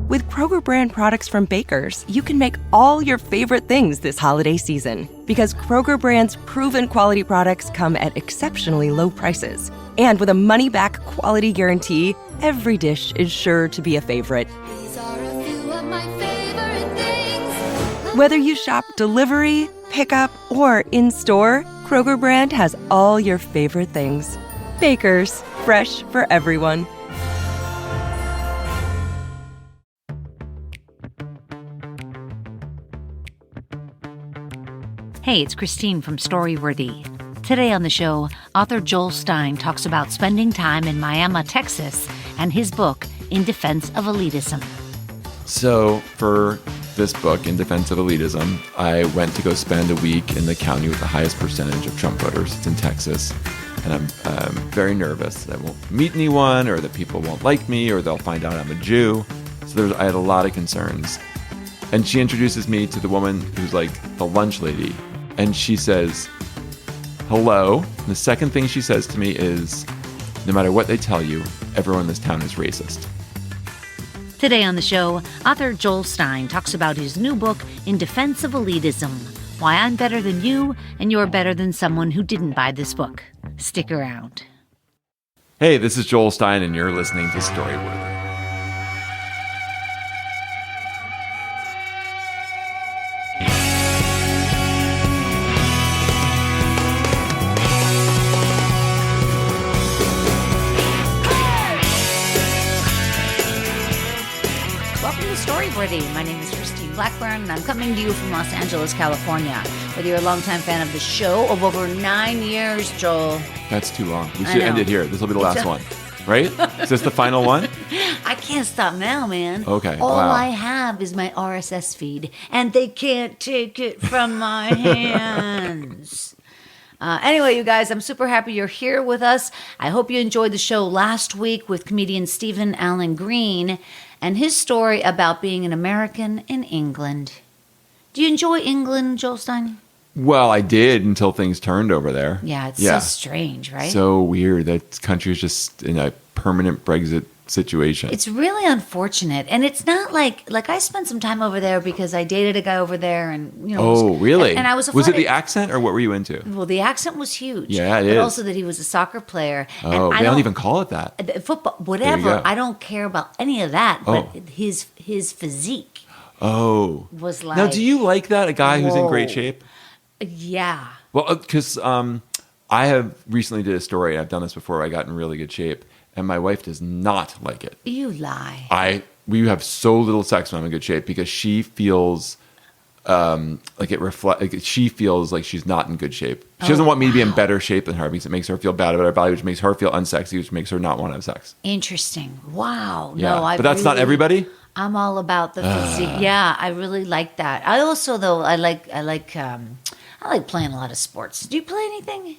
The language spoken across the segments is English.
With Kroger brand products from Baker's, you can make all your favorite things this holiday season. Because Kroger brand's proven quality products come at exceptionally low prices. And with a money-back quality guarantee, every dish is sure to be a favorite. These are a few of my favorite things. Whether you shop delivery, pickup, or in-store, Kroger brand has all your favorite things. Baker's, fresh for everyone. Hey, it's Christine from Storyworthy. Today on the show, author Joel Stein talks about spending time in Miami, Texas, and his book, In Defense of Elitism. So, for this book, In Defense of Elitism, I went to go spend a week in the county with the highest percentage of Trump voters. It's in Texas. And I'm very nervous that I won't meet anyone, or that people won't like me, or they'll find out I'm a Jew. So I had a lot of concerns. And she introduces me to the woman who's like the lunch lady. And she says, hello. And the second thing she says to me is, no matter what they tell you, everyone in this town is racist. Today on the show, author Joel Stein talks about his new book, In Defense of Elitism, Why I'm Better Than You and You're Better Than Someone Who Didn't Buy This Book. Stick around. Hey, this is Joel Stein, and you're listening to Storyworthy. My name is Christine Blackburn, and I'm coming to you from Los Angeles, California. Whether you're a longtime fan of the show of over 9 years, Joel. That's too long. We should end it here. This will be the last one, right? Is this the final one? I can't stop now, man. Okay. All wow. I have is my RSS feed, and they can't take it from my hands. Anyway, you guys, I'm super happy you're here with us. I hope you enjoyed the show last week with comedian Stephen Allen Green and his story about being an American in England. Do you enjoy England, Joel Stein? Well, I did until things turned over there. Yeah, it's so strange, right? So weird. That country is just in a permanent Brexit situation. It's really unfortunate. And it's not like I spent some time over there because I dated a guy over there and, you know. Oh, really? And I was Was it the accent or what were you into? Well, the accent was huge. Yeah, it but is. also that he was a soccer player. Oh, and they don't even call it that. Football, There whatever. you go. I don't care about any of that. Oh. But his physique was like. Now, do you like that? A guy who's in great shape? Yeah. Well, because I have recently did a story. I've done this before. I got in really good shape. And my wife does not like it. You lie. We have so little sex when I'm in good shape because she feels she feels like she's not in good shape. She doesn't want me to be in better shape than her because it makes her feel bad about her body, which makes her feel unsexy, which makes her not want to have sex. Interesting. Wow. Yeah. No, but that's not everybody. I'm all about the physique. Yeah, I really like that. I also, though, I like playing a lot of sports. Do you play anything?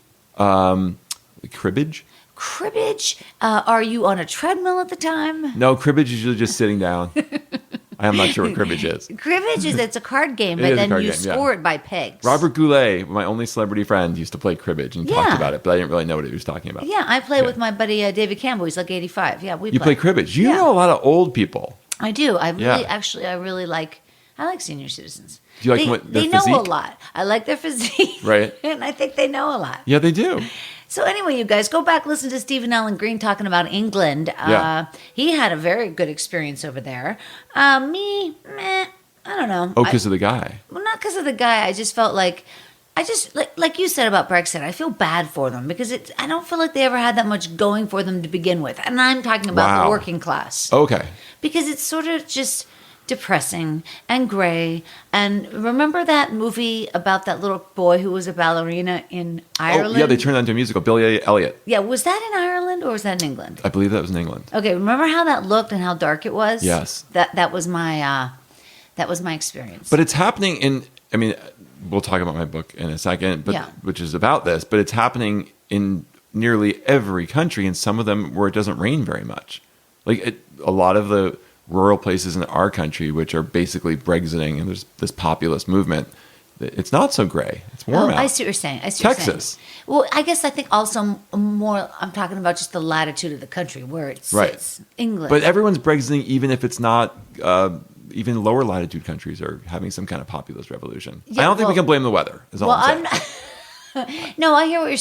Cribbage. Cribbage? Are you on a treadmill at the time? No, cribbage is usually just sitting down. I am not sure what cribbage is. Cribbage it's a card game, but then you score it by pegs. Robert Goulet, my only celebrity friend, used to play cribbage and talked about it, but I didn't really know what he was talking about. Yeah, I play with my buddy David Campbell. He's like 85. Yeah, we play cribbage. You know a lot of old people. I do. I really like senior citizens. Do you like their physique? They know a lot. I like their physique. Right. And I think they know a lot. Yeah, they do. So anyway, you guys, go back, listen to Stephen Allen Green talking about England. He had a very good experience over there. I don't know. Oh, because of the guy. Well, not because of the guy. I just felt like you said about Brexit, I feel bad for them because I don't feel like they ever had that much going for them to begin with. And I'm talking about the working class. Okay. Because it's sort of just depressing and gray. And remember that movie about that little boy who was a ballerina in Ireland? Oh, yeah, they turned that into a musical. Billy Elliot. Yeah, was that in Ireland or was that in England? I believe that was in England. Okay, remember how that looked and how dark it was? Yes. That was my experience. But it's happening we'll talk about my book in a second, which is about this, but it's happening in nearly every country, and some of them where it doesn't rain very much. A lot of the rural places in our country, which are basically Brexiting, and there's this populist movement, It's not so gray. It's warm out. I see what you're saying. I see what you're Texas. saying. Well, I guess I think also more, I'm talking about just the latitude of the country where it sits. England. But everyone's Brexiting, even if it's not, even lower latitude countries are having some kind of populist revolution. Yeah, I don't think we can blame the weather, is all I'm saying. No, I hear what you're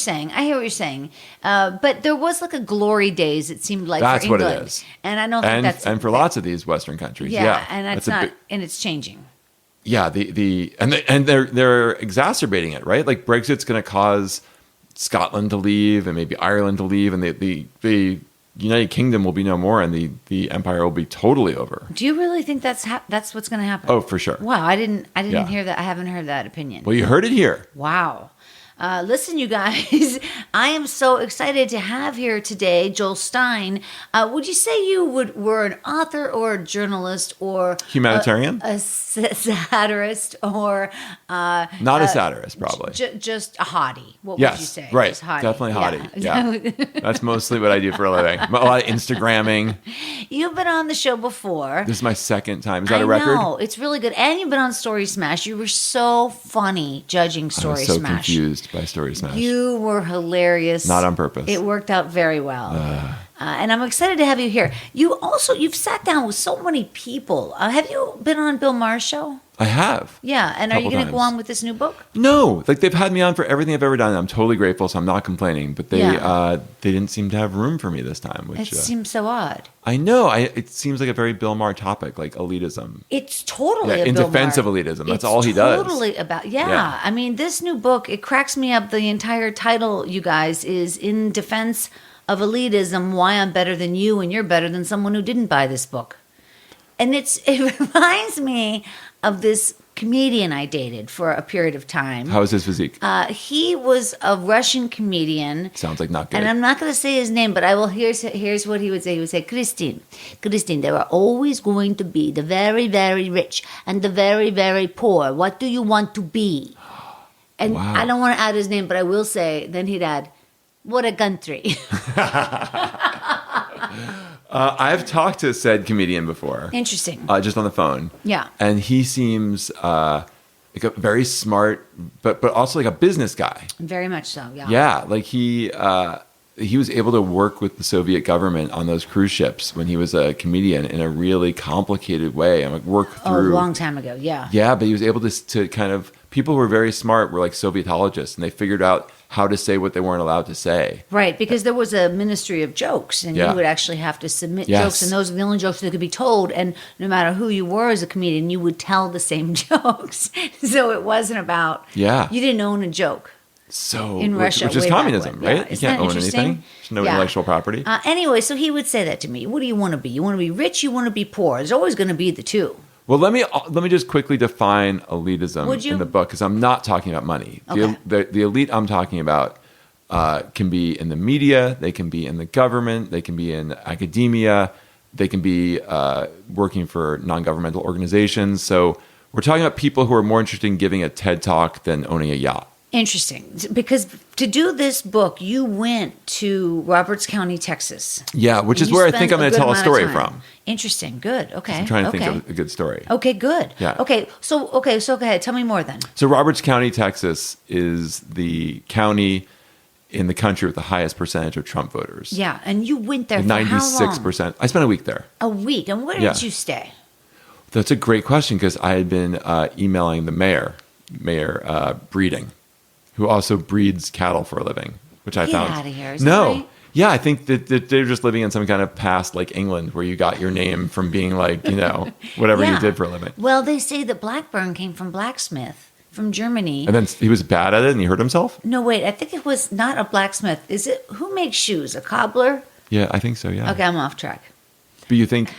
saying. But there was like a glory days, it seemed like, That's for what England. it is. And I don't think that's... And for lots of these Western countries, Yeah, and that's not... big, and it's changing. yeah, and they're exacerbating it, right? Like Brexit's going to cause Scotland to leave and maybe Ireland to leave, and the United Kingdom will be no more, and the empire will be totally over. Do you really think that's what's going to happen? Oh, for sure. Wow, I didn't Yeah. hear that. I haven't heard that opinion. Well, you heard it here. Wow. Listen, you guys, I am so excited to have here today Joel Stein. Would you say you were an author or a journalist or Humanitarian? a satirist or Not a satirist, probably. just a hottie? What Yes, would you say? right. Just hottie. Definitely hottie. Yeah. That's mostly what I do for a living. A lot of Instagramming. You've been on the show before. This is my second time. Is that a record? I know. It's really good. And you've been on Story Smash. You were so funny judging Story I was so Smash. confused by Story Smash. You were hilarious. Not on purpose. It worked out very well. And I'm excited to have you here. You've sat down with so many people. Have you been on Bill Maher's show? I have. Yeah. And are you Couple going to go times. on with this new book? No, like they've had me on for everything I've ever done. And I'm totally grateful, so I'm not complaining. But they Yeah. they didn't seem to have room for me this time. Which It seems so odd. I know. It seems like a very Bill Maher topic, like elitism. It's totally Yeah, a in Bill defense Maher. of elitism. That's It's all he does. Totally about Yeah. I mean, this new book, it cracks me up. The entire title, you guys, is In Defense of Elitism: Why I'm Better Than You and You're Better Than Someone Who Didn't Buy This Book. And it reminds me of this comedian I dated for a period of time. How is his physique? He was a Russian comedian. Sounds like not good. And I'm not going to say his name, but I will. Here's what he would say. He would say, Christine, there are always going to be the very, very rich and the very, very poor. What do you want to be? And Wow. I don't want to add his name, but I will say, then he'd add, what a country. I've talked to said comedian before. Interesting. Just on the phone. Yeah. And he seems like a very smart, but also like a business guy. Very much so, yeah. Yeah, like he was able to work with the Soviet government on those cruise ships when he was a comedian in a really complicated way, and like work through. A long time ago, yeah. Yeah, but he was able to kind of, people who were very smart were like Sovietologists, and they figured out how to say what they weren't allowed to say. Right, because there was a ministry of jokes, and Yeah. you would actually have to submit Yes. jokes, and those are the only jokes that could be told. And no matter who you were as a comedian, you would tell the same jokes. So it wasn't about, Yeah. you didn't own a joke. So In Russia, which is way back communism, when. right? Yeah. You Isn't can't that own interesting? anything. There's no Yeah. intellectual property. Anyway, so he would say that to me. What do you want to be? You want to be rich? You want to be poor? There's always going to be the two. Well, let me just quickly define elitism Would you? in the book, because I'm not talking about money. Okay. The elite I'm talking about can be in the media, they can be in the government, they can be in academia, they can be working for non-governmental organizations. So we're talking about people who are more interested in giving a TED Talk than owning a yacht. Interesting. Because to do this book, you went to Roberts County, Texas. Yeah, which is You where I spent think I'm going good to tell a amount of story time. from. Interesting. Good. Okay. I'm trying to okay. think of a good story. Okay, good. Yeah. Okay, so go ahead. Tell me more then. So Roberts County, Texas is the county in the country with the highest percentage of Trump voters. Yeah, and you went there for how long? 96%. I spent a week there. A week. And where Yeah. did you stay? That's a great question, because I had been emailing the mayor Breeding, who also breeds cattle for a living, which I Get found. outta here. Is No. that right? Yeah, I think that they're just living in some kind of past like England where you got your name from being like, whatever you Yeah. did for a living. Well, they say that Blackburn came from blacksmith from Germany. And then he was bad at it and he hurt himself? No, wait. I think it was not a blacksmith. Is it who makes shoes? A cobbler? Yeah, I think so, yeah. Okay, I'm off track. But you think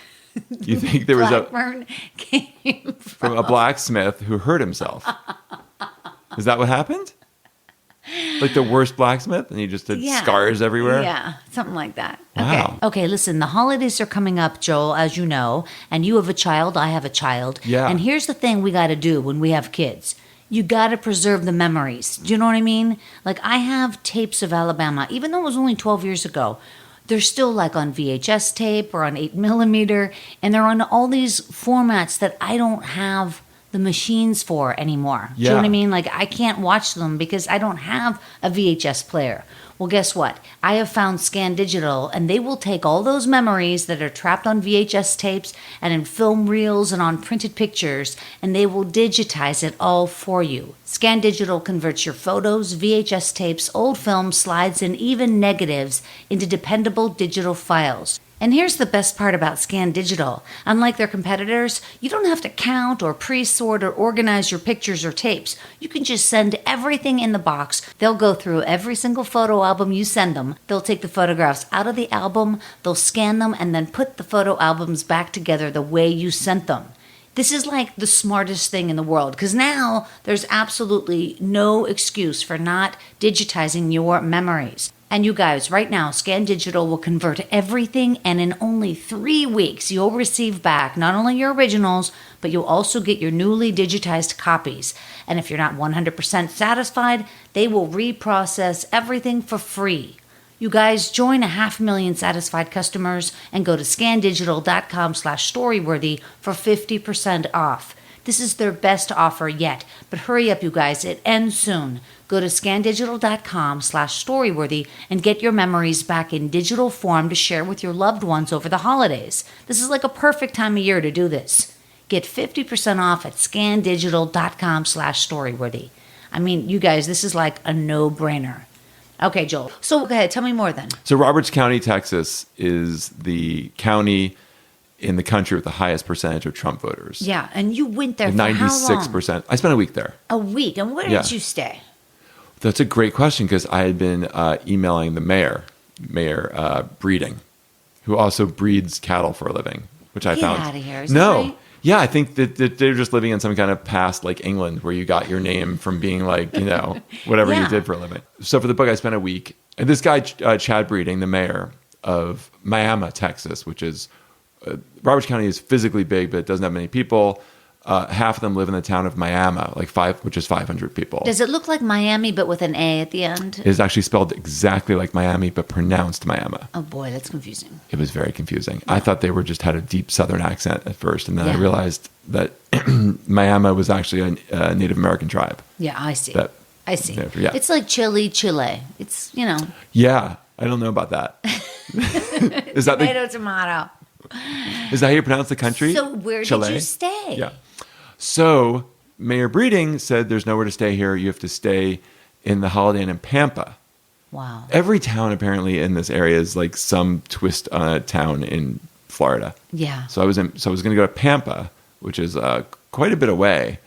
there was Blackburn came from a blacksmith who hurt himself. Is that what happened? Like the worst blacksmith, and he just had scars everywhere? Yeah, something like that. Wow. Okay, listen, the holidays are coming up, Joel, as you know, and you have a child, I have a child. Yeah. And here's the thing we got to do when we have kids. You got to preserve the memories. Do you know what I mean? Like, I have tapes of Alabama, even though it was only 12 years ago. They're still like on VHS tape or on 8mm, and they're on all these formats that I don't have the machines for anymore. Do you know what I mean? Like, I can't watch them because I don't have a VHS player. Well, guess what? I have found Scan Digital, and they will take all those memories that are trapped on VHS tapes and in film reels and on printed pictures, and they will digitize it all for you. Scan Digital converts your photos, VHS tapes, old films, slides, and even negatives into dependable digital files. And here's the best part about Scan Digital. Unlike their competitors, you don't have to count or pre-sort or organize your pictures or tapes. You can just send everything in the box. They'll go through every single photo album you send them. They'll take the photographs out of the album, they'll scan them, and then put the photo albums back together the way you sent them. This is like the smartest thing in the world, because now there's absolutely no excuse for not digitizing your memories. And you guys, right now, Scan Digital will convert everything, and in only 3 weeks, you'll receive back not only your originals, but you'll also get your newly digitized copies. And if you're not 100% satisfied, they will reprocess everything for free. You guys, join 500,000 satisfied customers and go to scandigital.com/storyworthy for 50% off. This is their best offer yet, but hurry up, you guys. It ends soon. Go to scandigital.com/storyworthy and get your memories back in digital form to share with your loved ones over the holidays. This is like a perfect time of year to do this. Get 50% off at scandigital.com/storyworthy. I mean, you guys, this is like a no-brainer. Okay, Joel. So go ahead. Tell me more then. So Roberts County, Texas is the county in the country with the highest percentage of Trump voters. Yeah, and you went there for 96%. how long? I spent a week there. A week. And where did you stay? That's a great question because I had been emailing the mayor Breeding, who also breeds cattle for a living, which I found. Get out of here. Is that right? Yeah, I think that they're just living in some kind of past like England where you got your name from being like, whatever you did for a living. So for the book, I spent a week. And this guy, Chad Breeding, the mayor of Miami, Texas, which is, Roberts County is physically big, but it doesn't have many people. Half of them live in the town of Miami, which is 500 people. Does it look like Miami, but with an A at the end? It is actually spelled exactly like Miami, but pronounced Miami. Oh boy, that's confusing. It was very confusing. I thought they had a deep Southern accent at first, and then I realized that Miami was actually a Native American tribe. Yeah, I see. I see. Yeah. It's like Chile. It's, Yeah, I don't know about that. Is that tomato. Is that how you pronounce the country? So where Chile? did you stay? Yeah. So Mayor Breeding said there's nowhere to stay here. You have to stay in the Holiday Inn in Pampa. Wow. Every town apparently in this area is like some twist on a town in Florida. Yeah. So I was going to go to Pampa, which is quite a bit away.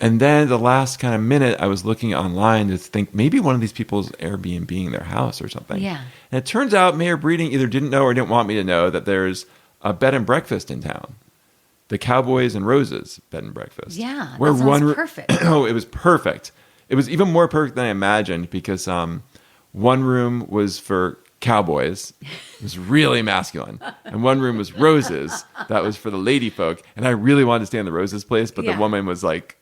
And then the last kind of minute, I was looking online to think maybe one of these people's Airbnb-ing their house or something. Yeah. And it turns out Mayor Breeding either didn't know or didn't want me to know that there's a bed and breakfast in town. The Cowboys and Roses bed and breakfast. Yeah, that sounds perfect. Oh, it was perfect. It was even more perfect than I imagined because one room was for cowboys. It was really masculine. And one room was roses. That was for the lady folk. And I really wanted to stay in the roses place, but the woman was like,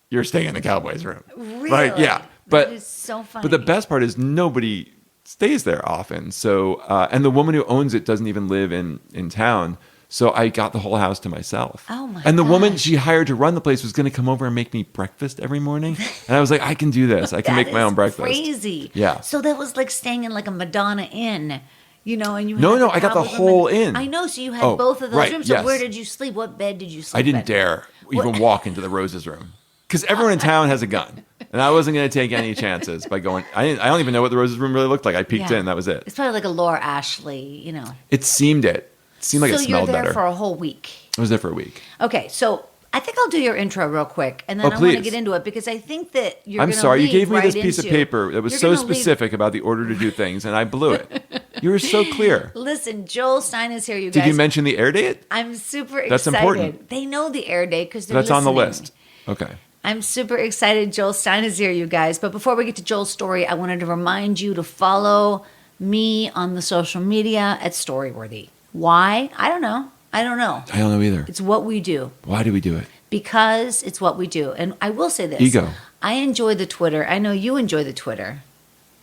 "You're staying in the cowboys room." Really? Right? Yeah. But that is so funny. But the best part is nobody stays there often. So, and the woman who owns it doesn't even live in town. So I got the whole house to myself. Oh my! And the woman she hired to run the place was going to come over and make me breakfast every morning. And I was like, I can do this. I can make my own breakfast. Crazy. Yeah. So that was like staying in like a Madonna Inn, and you No, I got the whole inn. I know. So you had both of those right, rooms. So yes. where did you sleep? What bed did you sleep? I didn't in? dare even walk into the Roses room because everyone in town has a gun. And I wasn't going to take any chances by going. I don't even know what the Roses room really looked like. I peeked in. That was it. It's probably like a Laura Ashley, It seemed it. It seemed like it smelled better. So you're there for a whole week. I was there for a week. Okay, so I think I'll do your intro real quick, and then I want to get into it because I think that you're. I'm sorry, you gave me this piece of into- paper that was so specific about the order to do things, and I blew it. You were so clear. Listen, Joel Stein is here, you guys. Did you mention the air date? I'm super excited. That's important. They know the air date because they're That's on the listening. list. Okay. I'm super excited. Joel Stein is here, you guys. But before we get to Joel's story, I wanted to remind you to follow me on the social media at Storyworthy. Why? I don't know. I don't know either. It's what we do. Why do we do it? Because it's what we do. And I will say this. Ego. I enjoy the Twitter. I know you enjoy the Twitter.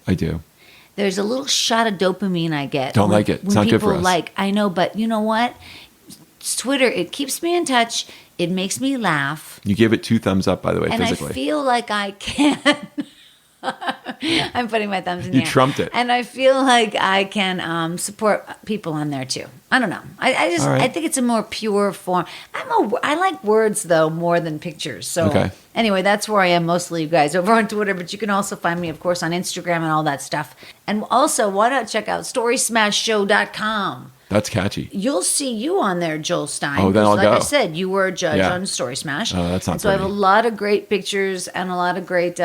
I do. There's a little shot of dopamine I get. Don't like it. It's not good for us. I know, but you know what? Twitter, it keeps me in touch. It makes me laugh. You gave it 2 thumbs up, by the way, And physically. I feel like I can. I'm putting my thumbs in the You air. trumped it. And I feel like I can support people on there too. I don't know. I just All right. I think it's a more pure form. I like words though more than pictures. So Okay. anyway, that's where I am mostly, you guys, over on Twitter. But you can also find me, of course, on Instagram and all that stuff. And also, why not check out StorySmashShow.com. That's catchy. You'll see you on there, Joel Stein. Oh, then 'cause I'll like I go. said, you were a judge Yeah. on Story Smash. Oh, that's not And so I have a pretty. lot of great pictures and a lot of great,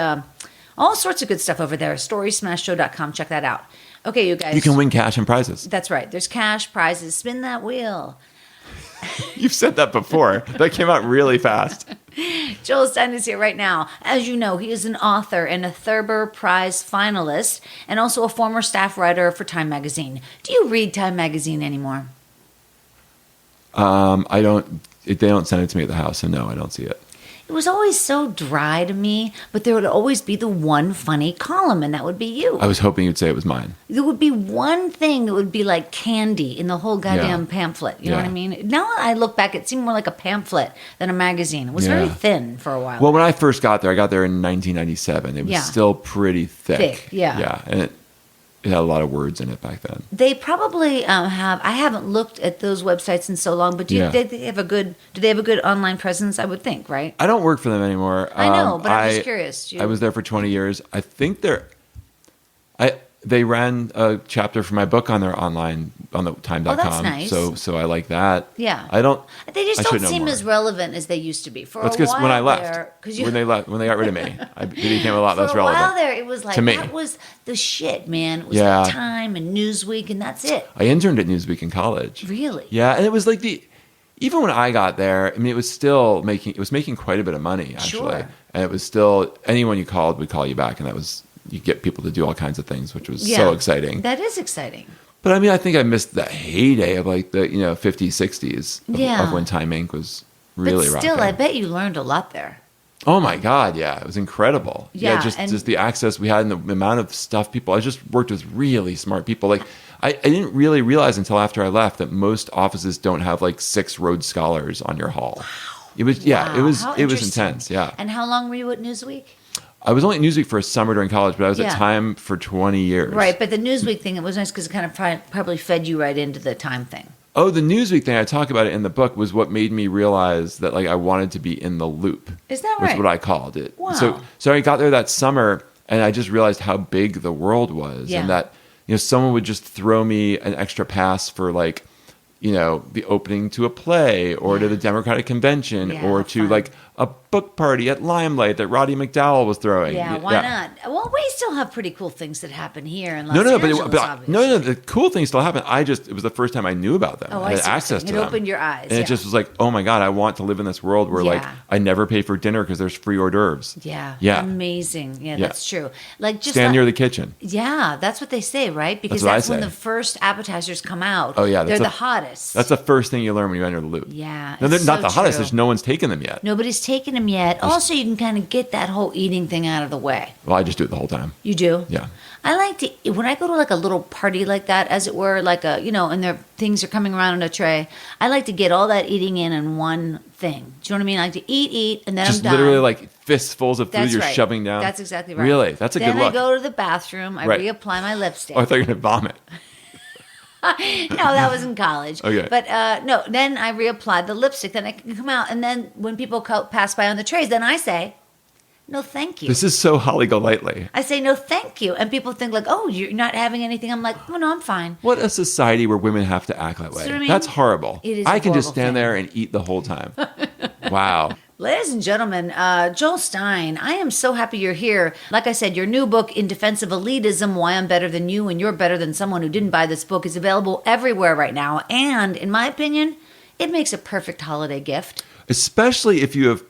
all sorts of good stuff over there. StorySmashShow.com. Check that out. Okay, you guys. You can win cash and prizes. That's right. There's cash, prizes. Spin that wheel. You've said that before. That came out really fast. Joel Stein is here right now. As you know, he is an author and a Thurber Prize finalist and also a former staff writer for Time Magazine. Do you read Time Magazine anymore? I don't. They don't send it to me at the house, so no, I don't see it. It was always so dry to me, but there would always be the one funny column, and that would be you. I was hoping you'd say it was mine. There would be one thing that would be like candy in the whole goddamn Yeah. pamphlet. You know what I Yeah. mean? Now that I look back, it seemed more like a pamphlet than a magazine. It was very Yeah. thin for a while. Well, when I first got there, I got there in 1997. It was Yeah. still pretty thick. Thick, yeah. Yeah, and it had a lot of words in it back then. They probably have. I haven't looked at those websites in so long, but do Yeah. they have a good? Do they have a good online presence? I would think, right? I don't work for them anymore. I know, but I'm just curious. I was there for 20 years. I think they ran a chapter for my book on their online on the time.com. Oh, that's nice. So I like that. Yeah. I don't. They just I don't should know seem more. as relevant as they used to be. For That's a because while when I left, there, 'cause when they got rid of me, it became a lot less for a while relevant. there, it was like to me. that was the shit, man. It was Yeah. like Time and Newsweek, and that's it. I interned at Newsweek in college. Really? Yeah, and it was like even when I got there, I mean, it was making quite a bit of money actually, Sure. and it was still anyone you called would call you back, and that was you get people to do all kinds of things, which was so exciting. That is exciting. But I mean, I think I missed the heyday of like the 50s, 60s Yeah. of when Time Inc. was really But still, rocking. I bet you learned a lot there. Oh my God, yeah, it was incredible. Yeah, just and- the access we had and the amount of stuff people. I just worked with really smart people. Like I didn't really realize until after I left that most offices don't have like 6 Rhodes Scholars on your hall. It was Wow, it was how it was interesting. intense. Yeah, And how long were you at Newsweek? I was only at Newsweek for a summer during college, but I was Yeah. at Time for 20 years. Right, but the Newsweek thing, it was nice because it kind of probably fed you right into the Time thing. Oh, the Newsweek thing, I talk about it in the book, was what made me realize that like I wanted to be in the loop. Is that Was right? what I called it. Wow. So I got there that summer, and I just realized how big the world was, Yeah. and that someone would just throw me an extra pass for like the opening to a play, or to the Democratic Convention, Yeah, or to fun. like a book party at Limelight that Roddy McDowell was throwing. Yeah, why not? Well, we still have pretty cool things that happen here in Los No, Angeles, but obviously. no. The cool thing still happened. It was the first time I knew about them. Oh, I I had see what you're access saying. to It them. opened your eyes, and yeah. it just was like, oh my God, I want to live in this world where like Yeah. I never pay for dinner because there's free hors d'oeuvres. Yeah. Yeah. Amazing. Yeah, Yeah. that's true. Like just Stand like- near the kitchen. Yeah, that's what they say, right? Because That's what I that's when say. the first appetizers come out. Oh, yeah, they're that's the hottest. That's the first thing you learn when you enter the loop. Yeah, No, they're it's not so the hottest. true. There's no one's taken them yet. Nobody's taken them yet. Also, you can kind of get that whole eating thing out of the way. Well, I just do it the whole time. You do? Yeah. I like to, when I go to like a little party like that, as it were, like a, and their things are coming around in a tray, I like to get all that eating in one thing. Do you know what I mean? I like to eat, and then Just I'm done. literally like fistfuls of food That's you're right. shoving down. That's exactly right. Really? That's a then good look. I go to the bathroom, I Right. reapply my lipstick. Oh, I thought you were going to vomit. No, that was in college. Okay. But no, then I reapplied the lipstick. Then I can come out, and then when people pass by on the trays, then I say, no, thank you. This is so Holly Golightly. I say, no, thank you. And people think like, oh, you're not having anything. I'm like, oh, no, I'm fine. What a society where women have to act that way. See what I mean? That's horrible. It is I a can just horrible stand thing. there and eat the whole time. Wow. Ladies and gentlemen, Joel Stein, I am so happy you're here. Like I said, your new book, In Defense of Elitism, Why I'm Better Than You and You're Better Than Someone Who Didn't Buy This Book, is available everywhere right now. And in my opinion, it makes a perfect holiday gift. Especially if you have,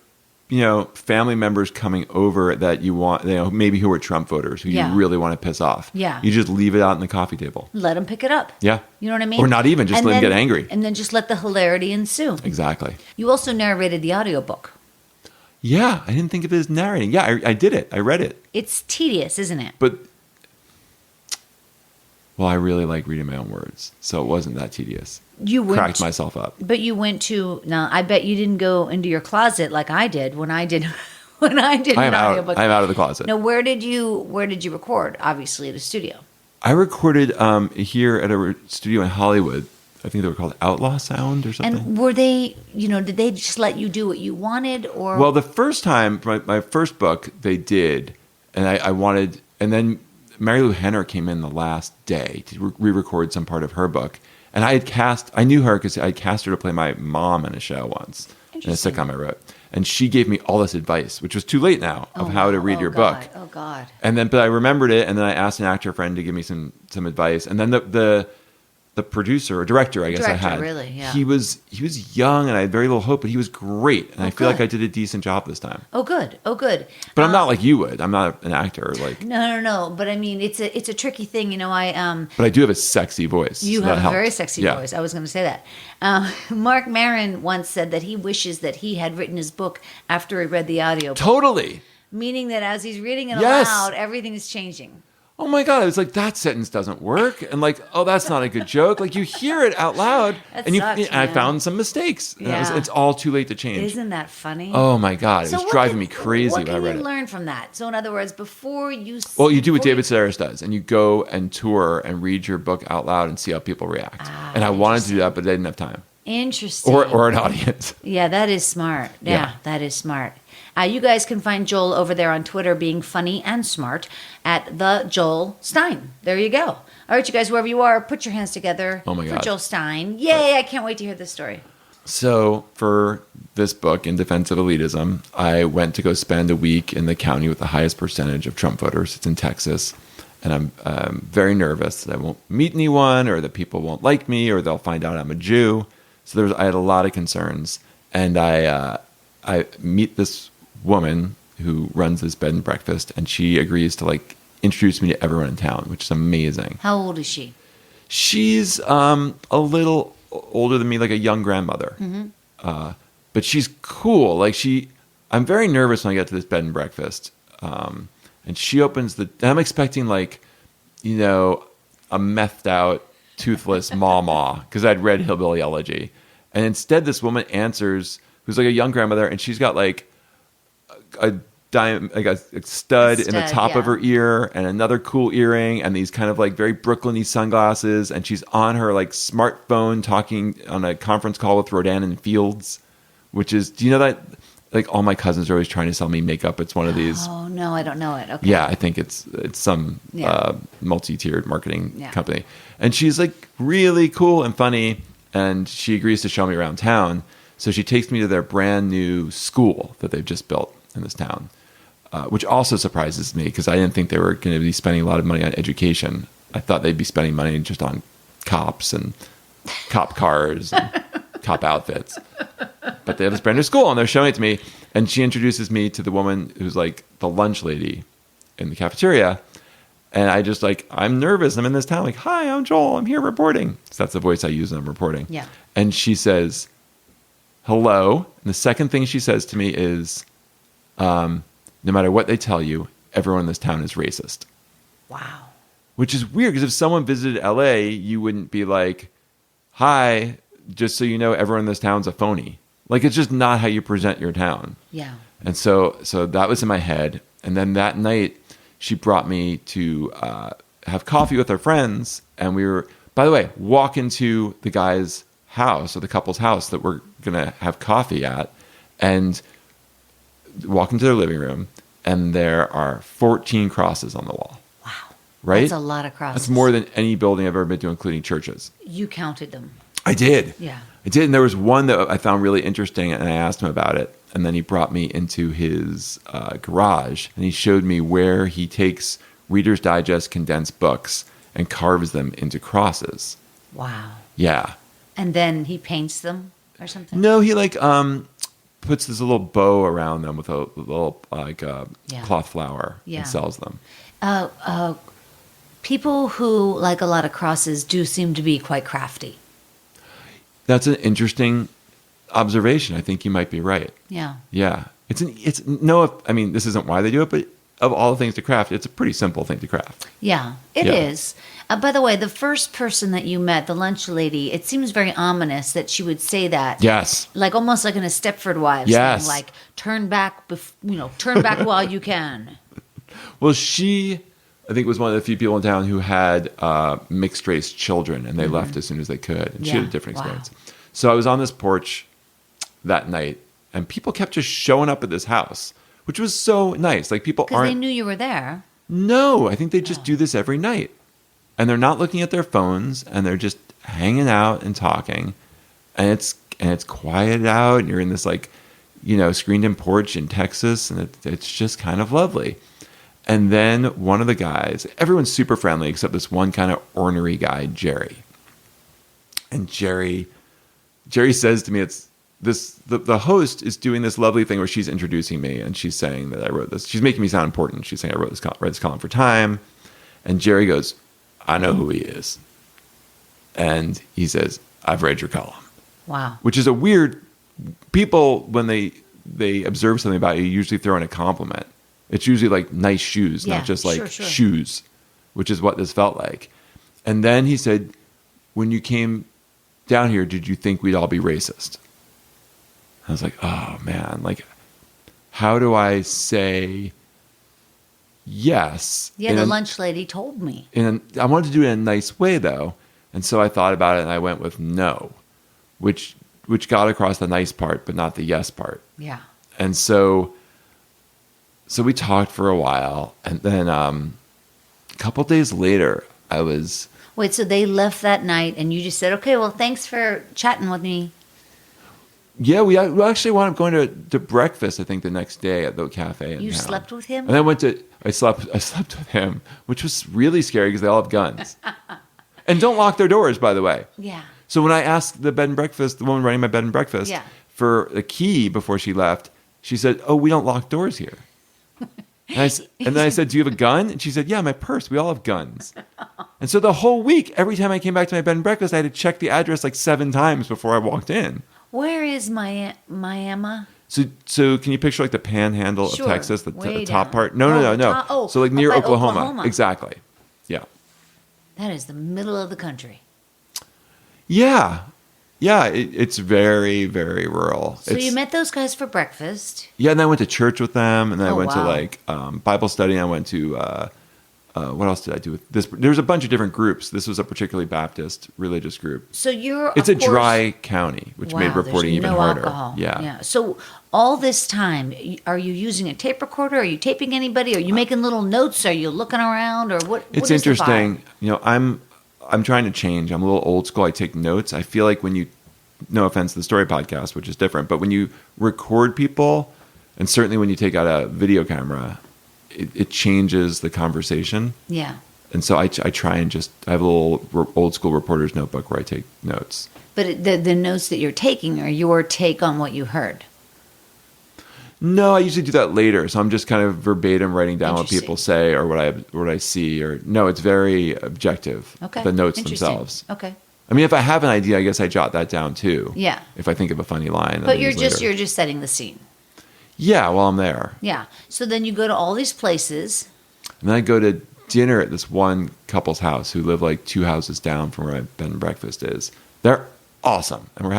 family members coming over that you want, maybe who are Trump voters who Yeah. you really want to piss off. Yeah. You just leave it out on the coffee table. Let them pick it up. Yeah. You know what I mean? Or not even, just And let them then- get angry. And then just let the hilarity ensue. Exactly. You also narrated the audiobook. Yeah, I didn't think of it as narrating. Yeah, I did it. I read it. It's tedious, isn't it? But well, I really like reading my own words, so it wasn't that tedious. You went Cracked myself up. But you went to now. I bet you didn't go into your closet like I did when I did an audiobook. I'm out of the closet. Now, where did you record? Obviously, at a studio. I recorded here at a studio in Hollywood. I think they were called Outlaw Sound or something. And were they, did they just let you do what you wanted, or? Well, the first time, my first book, they did, and I wanted, and then Mary Lou Henner came in the last day to re-record some part of her book, and I knew her because I cast her to play my mom in a show once, in a sitcom I wrote, and she gave me all this advice, which was too late now, of how to read your book. Oh God! And then, but I remembered it, and then I asked an actor friend to give me some advice, and then the producer or director, I guess I had. Really, yeah. He was young, and I had very little hope, but he was great, and I feel like I did a decent job this time. Oh, good. But I'm not like you would. I'm not an actor. Like no. But I mean, it's a tricky thing, But I do have a sexy voice. You so have that a helped. very sexy voice. I was going to say that. Mark Maron once said that he wishes that he had written his book after he read the audiobook. Totally. Meaning that as he's reading it Yes. aloud, everything is changing. Oh my God! I was like, that sentence doesn't work, and like, oh, that's not a good joke. Like you hear it out loud, That and sucks, I man. found some mistakes. And Yeah. it's all too late to change. Isn't that funny? Oh my God! It So was what driving can- me crazy What when I can read you it. learn from that? So in other words, before you... Well, you do what before David Sedaris does, and you go and tour and read your book out loud and see how people react. And I wanted to do that, but I didn't have time, Interesting. or an audience. Yeah, that is smart. Yeah, Yeah. that is smart. You guys can find Joel over there on Twitter being funny and smart at the Joel Stein. There you go. All right, you guys, wherever you are, put your hands together Oh my for God. Joel Stein. Yay, I can't wait to hear this story. So for this book, In Defense of Elitism, I went to go spend a week in the county with the highest percentage of Trump voters. It's in Texas. And I'm very nervous that I won't meet anyone, or that people won't like me, or they'll find out I'm a Jew. So I had a lot of concerns. And I meet this woman who runs this bed and breakfast, and she agrees to like introduce me to everyone in town, which is amazing. How old is she? She's a little older than me, like a young grandmother. But she's cool. Like I'm very nervous when I get to this bed and breakfast. And she opens and I'm expecting like, a methed out, toothless mama, because I'd read Hillbilly Elegy. And instead this woman answers, who's like a young grandmother, and she's got like a stud in the top of her ear, and another cool earring, and these kind of like very Brooklyn-y sunglasses, and she's on her like smartphone talking on a conference call with Rodan and Fields, which is, do you know that like all my cousins are always trying to sell me makeup? It's one of these. Oh, no, I don't know it. Okay. Yeah, I think it's some multi-tiered marketing company. And she's like really cool and funny, and she agrees to show me around town. So she takes me to their brand new school that they've just built in this town, which also surprises me because I didn't think they were going to be spending a lot of money on education. I thought they'd be spending money just on cops and cop cars and cop outfits. But they have this brand new school, and they're showing it to me. And she introduces me to the woman who's like the lunch lady in the cafeteria. And I just like, I'm nervous. I'm in this town. Like, hi, I'm Joel. I'm here reporting. So that's the voice I use when I'm reporting. Yeah. And she says, hello. And the second thing she says to me is, no matter what they tell you, everyone in this town is racist. Wow. Which is weird, because if someone visited LA, you wouldn't be like, hi, just so you know, everyone in this town's a phony. Like, it's just not how you present your town. Yeah. And so that was in my head. And then that night, she brought me to have coffee with her friends. And we were, by the way, walk into the guy's house, or the couple's house that we're going to have coffee at, and walk into their living room. And there are 14 crosses on the wall. Wow. Right? That's a lot of crosses. That's more than any building I've ever been to, including churches. You counted them. I did. Yeah. I did. And there was one that I found really interesting, and I asked him about it. And then he brought me into his garage, and he showed me where he takes Reader's Digest condensed books and carves them into crosses. Wow. Yeah. And then he paints them or something? No, he like puts this little bow around them with a little cloth flower and sells them. People who like a lot of crosses do seem to be quite crafty. That's an interesting observation. I think you might be right. Yeah. Yeah. I mean, this isn't why they do it, but of all the things to craft, it's a pretty simple thing to craft. Yeah, it Yeah. is. By the way, the first person that you met, the lunch lady, it seems very ominous that she would say that. Yes. Like almost like in a Stepford Wives Yes. thing, like turn back, turn back while you can. Well, she, I think, was one of the few people in town who had mixed race children, and they left as soon as they could. And she had Yeah. a different Wow. experience. So I was on this porch that night, and people kept just showing up at this house, which was so nice. Like people Because they aren't. knew you were there. No, I think they just do this every night. And they're not looking at their phones, and they're just hanging out and talking. And it's quiet out, and you're in this like, screened in porch in Texas, and it's just kind of lovely. And then one of the guys, everyone's super friendly except this one kind of ornery guy, Jerry. And Jerry says to me, the host is doing this lovely thing where she's introducing me, and she's saying that I wrote this. She's making me sound important. She's saying I wrote this column for Time. And Jerry goes, I know who he is. And he says, I've read your column. Wow. Which is a weird, people, when they observe something about you, usually throw in a compliment. It's usually like nice shoes, Yeah, not just like sure. shoes, which is what this felt like. And then he said, when you came down here, did you think we'd all be racist? I was like, oh man, like, how do I say yes? Yeah, the lunch lady told me. I wanted to do it in a nice way though. And so I thought about it and I went with no, which got across the nice part, but not the yes part. Yeah. And so we talked for a while, and then a couple days later, I was. Wait, so they left that night, and you just said, "Okay, well, thanks for chatting with me." Yeah, we actually wound up going to breakfast. I think the next day at the cafe. You in town. slept with him? And then I slept with him, which was really scary because they all have guns, and don't lock their doors, by the way. Yeah. So when I asked the bed and breakfast, the woman running my bed and breakfast, Yeah. for a key before she left, she said, "Oh, we don't lock doors here." And then I said, "Do you have a gun?" And she said, "Yeah, my purse. We all have guns." And so the whole week, every time I came back to my bed and breakfast, I had to check the address like 7 times before I walked in. Where is Miami? So can you picture like the panhandle Sure. of Texas, the Way top down. part? No. Top- oh, So like up near by Oklahoma. Exactly. Yeah. That is the middle of the country. Yeah. Yeah, it's very, very rural. So you met those guys for breakfast. Yeah, and I went to church with them, and then I Oh, went to wow. like Bible study. And I went to what else did I do with this? There's a bunch of different groups. This was a particularly Baptist religious group. So you're It's of a course- dry county, which Wow, made there's reporting even no harder. alcohol. Yeah. So all this time, are you using a tape recorder? Are you taping anybody? Are you making little notes? Are you looking around, or what? It's what is the interesting. vibe? I'm trying to change. I'm a little old school. I take notes. I feel like when you, no offense to the story podcast, which is different, but when you record people, and certainly when you take out a video camera, it changes the conversation. Yeah. And so I try and I have a little old school reporter's notebook where I take notes. But the notes that you're taking are your take on what you heard. No, I usually do that later. So I'm just kind of verbatim writing down what Interesting. people say or what I see. Or no, it's very objective. Okay. The notes Interesting. themselves. Okay. I mean, if I have an idea, I guess I jot that down too. Yeah. If I think of a funny line. But you're you're just setting the scene. Yeah, while I'm there. Yeah. So then you go to all these places. And then I go to dinner at this one couple's house who live like 2 houses down from where my bed and breakfast is. They're awesome. And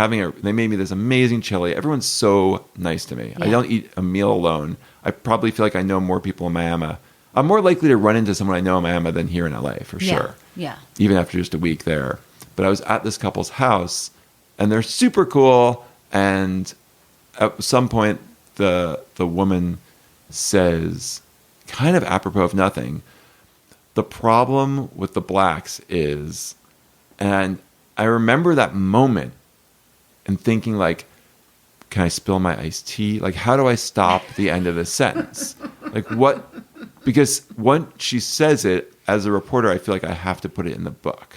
they made me this amazing chili. Everyone's so nice to me. Yeah. I don't eat a meal alone. I probably feel like I know more people in Miami. I'm more likely to run into someone I know in Miami than here in LA, for sure. Yeah. Even after just a week there. But I was at this couple's house, and they're super cool. And at some point, the woman says, kind of apropos of nothing, the problem with the blacks is, and I remember that moment and thinking like, can I spill my iced tea? Like, how do I stop the end of this sentence? Like what? Because once she says it, as a reporter, I feel like I have to put it in the book.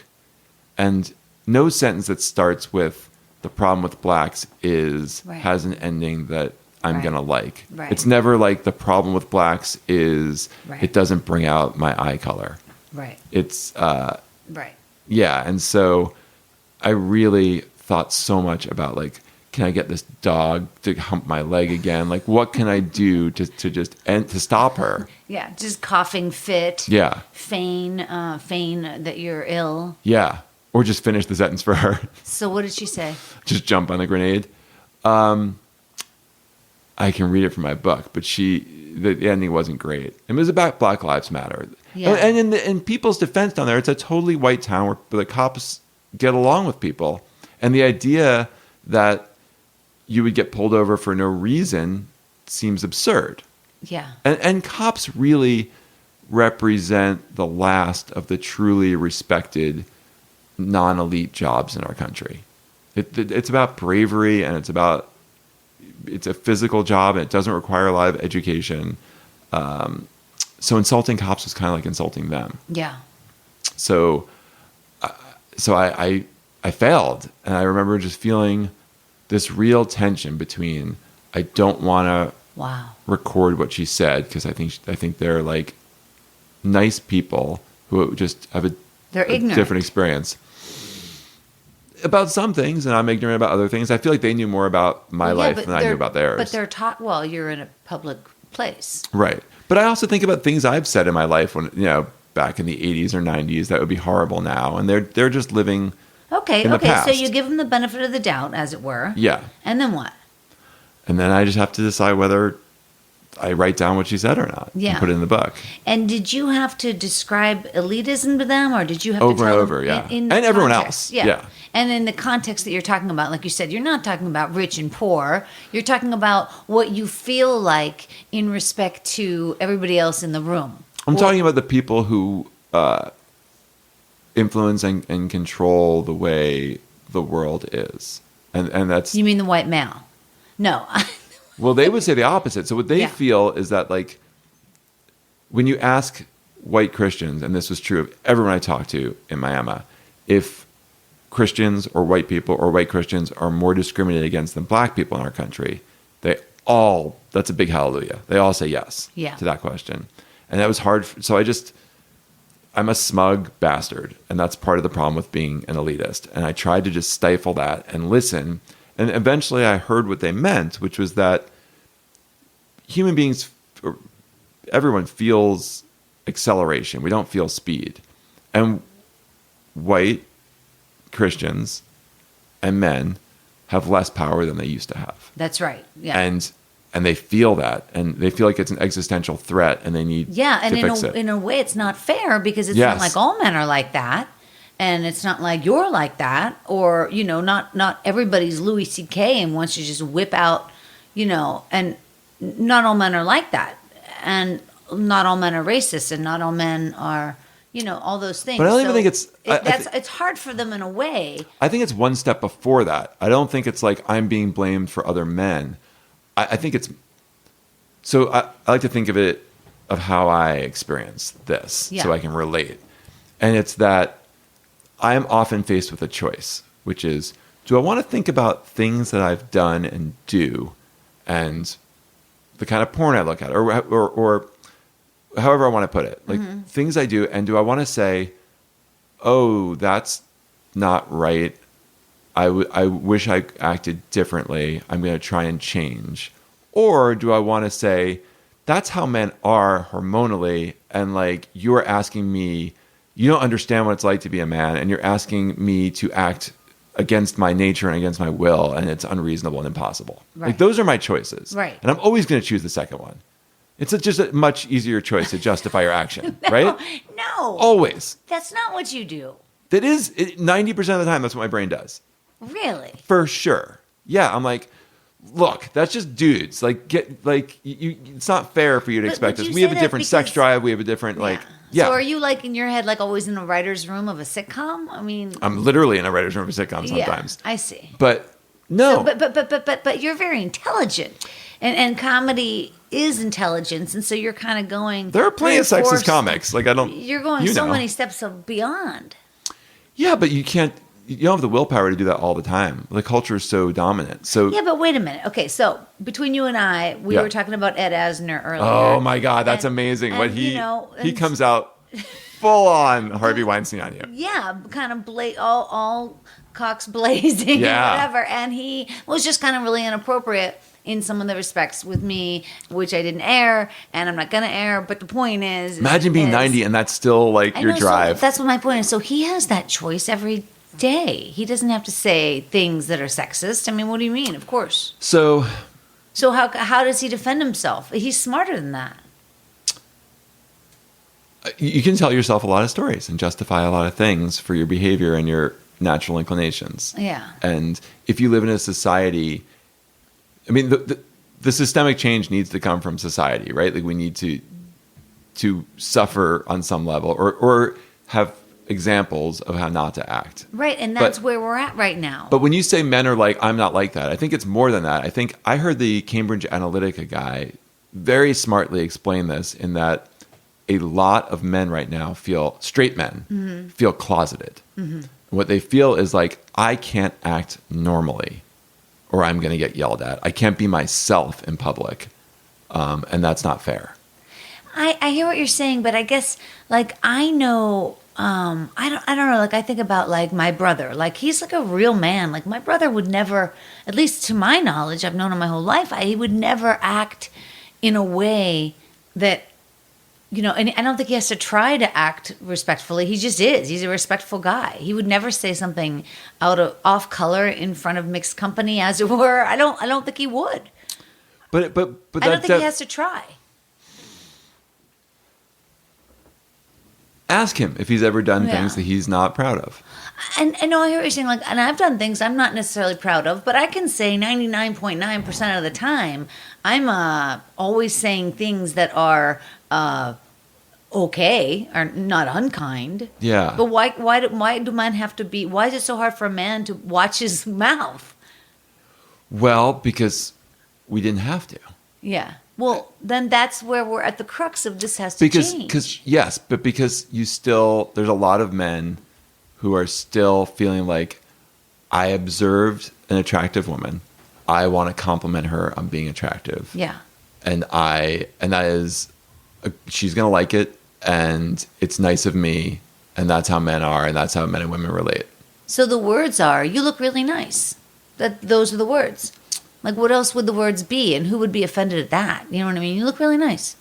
And no sentence that starts with the problem with blacks has an ending that I'm going to like. Right. It's never like the problem with blacks is it doesn't bring out my eye color. Right. It's, Right. yeah. And so I really thought so much about like, can I get this dog to hump my leg again? Like, what can I do to stop her? Yeah, just coughing fit. Yeah. Feign that you're ill. Yeah. Or just finish the sentence for her. So what did she say? Just jump on the grenade. I can read it from my book, but the ending wasn't great. It was about Black Lives Matter. Yeah. And in people's defense down there, it's a totally white town where the cops get along with people. And the idea that you would get pulled over for no reason seems absurd. Yeah. And cops really represent the last of the truly respected non-elite jobs in our country. It's about bravery, and it's a physical job, and it doesn't require a lot of education. So insulting cops was kind of like insulting them. Yeah. So I failed, and I remember just feeling this real tension between I don't want to record what she said because I think they're like nice people who just have a different experience about some things, and I'm ignorant about other things. I feel like they knew more about my life than I knew about theirs. But they're taught. Well, you're in a public place, right? But I also think about things I've said in my life when back in the 80s or 90s that would be horrible now, and they're just living. Okay. In the past. So you give them the benefit of the doubt, as it were. Yeah. And then what? And then I just have to decide whether I write down what she said or not. Yeah. And put it in the book. And did you have to describe elitism to them, or did you have over to tell and them over? Yeah. In and everyone context? else. Yeah. And in the context that you're talking about, like you said, you're not talking about rich and poor. You're talking about what you feel like in respect to everybody else in the room. I'm talking about the people who influence and control the way the world is. And that's... You mean the white male? No. Well, they would say the opposite. So what they feel is that, like, when you ask white Christians, and this was true of everyone I talked to in Miami, if Christians or white people or white Christians are more discriminated against than black people in our country, that's a big hallelujah. They all say yes to that question. And that was hard. So I'm a smug bastard, and that's part of the problem with being an elitist. And I tried to just stifle that and listen. And eventually I heard what they meant, which was that human beings, everyone feels acceleration. We don't feel speed. And white Christians and men have less power than they used to have. That's right. Yeah. And they feel that, and they feel like it's an existential threat, and they need to fix it. In a way, it's not fair because it's not like all men are like that, and it's not like you're like that, or not everybody's Louis C.K. and wants to just whip out, and not all men are like that, and not all men are racist, and not all men are, all those things. But I don't even think it's... it's hard for them in a way. I think it's one step before that. I don't think it's like I'm being blamed for other men. I think it's... So I like to think of how I experience this, so I can relate. And it's that I am often faced with a choice, which is, do I want to think about things that I've done and do, and the kind of porn I look at, or however I want to put it, like things I do, and do I want to say, oh, that's not right, I wish I acted differently, I'm going to try and change? Or do I want to say, that's how men are hormonally, and like you're asking me, you don't understand what it's like to be a man, and you're asking me to act against my nature and against my will, and it's unreasonable and impossible. Right. Like those are my choices. Right. And I'm always going to choose the second one. It's just a much easier choice to justify your action, right? No. Always. That's not what you do. That is 90% of the time. That's what my brain does. Really? For sure. Yeah. I'm like, look, that's just dudes. Like, it's not fair for you to expect this. We have a different sex drive. We have a different So are you like in your head, like always in the writer's room of a sitcom? I mean, I'm literally in a writer's room of a sitcom sometimes. Yeah, I see. But no. So, but you're very intelligent, and comedy is intelligence, and so you're kind of going. There are plenty of sexist comics. Like You're going many steps beyond. Yeah, but you can't. You don't have the willpower to do that all the time. The culture is so dominant. So yeah, but wait a minute. Okay, so between you and I, we were talking about Ed Asner earlier. Oh my God, that's amazing! And, what he comes out full on Harvey Weinstein on you. Yeah, kind of all cocks blazing Yeah. or whatever. And he was just kind of really inappropriate in some of the respects with me, which I didn't air, and I'm not going to air. But the point is... Imagine being 90 and that's still like I your know, drive. So that's what my point is. So he has that choice every day. He doesn't have to say things that are sexist. I mean, what do you mean? Of course. So how does he defend himself? He's smarter than that. you can tell yourself a lot of stories and justify a lot of things for your behavior and your natural inclinations. Yeah. And if you live in a society, I mean, the systemic change needs to come from society, right? Like we need to suffer on some level or have examples of how not to act. Right, and that's where we're at right now. But when you say men are like, I'm not like that, I think it's more than that. I think I heard the Cambridge Analytica guy very smartly explain this in that a lot of men right now straight men feel closeted. Mm-hmm. What they feel is like, I can't act normally or I'm going to get yelled at. I can't be myself in public. And that's not fair. I hear what you're saying, but I guess like I know I don't know, like I think about like my brother. Like he's like a real man. Like my brother would never, at least to my knowledge, I've known him my whole life, he would never act in a way that, you know, and I don't think he has to try to act respectfully. He just is. He's a respectful guy. He would never say something off color in front of mixed company, as it were. I don't think he would. But I don't think he has to try. Ask him if he's ever done things that he's not proud of. And I know I hear what you're saying, like, and I've done things I'm not necessarily proud of, but I can say 99.9% of the time, I'm always saying things that are okay, are not unkind. Yeah. But why do men have to be? Why is it so hard for a man to watch his mouth? Well, because we didn't have to. Yeah. Well, then that's where we're at the crux of this has to change. Because there's a lot of men who are still feeling like, I observed an attractive woman. I want to compliment her on being attractive. Yeah. And that is, she's going to like it, and it's nice of me, and that's how men are, and that's how men and women relate. So the words are, you look really nice. Those are the words. Like, what else would the words be? And who would be offended at that? You know what I mean? You look really nice.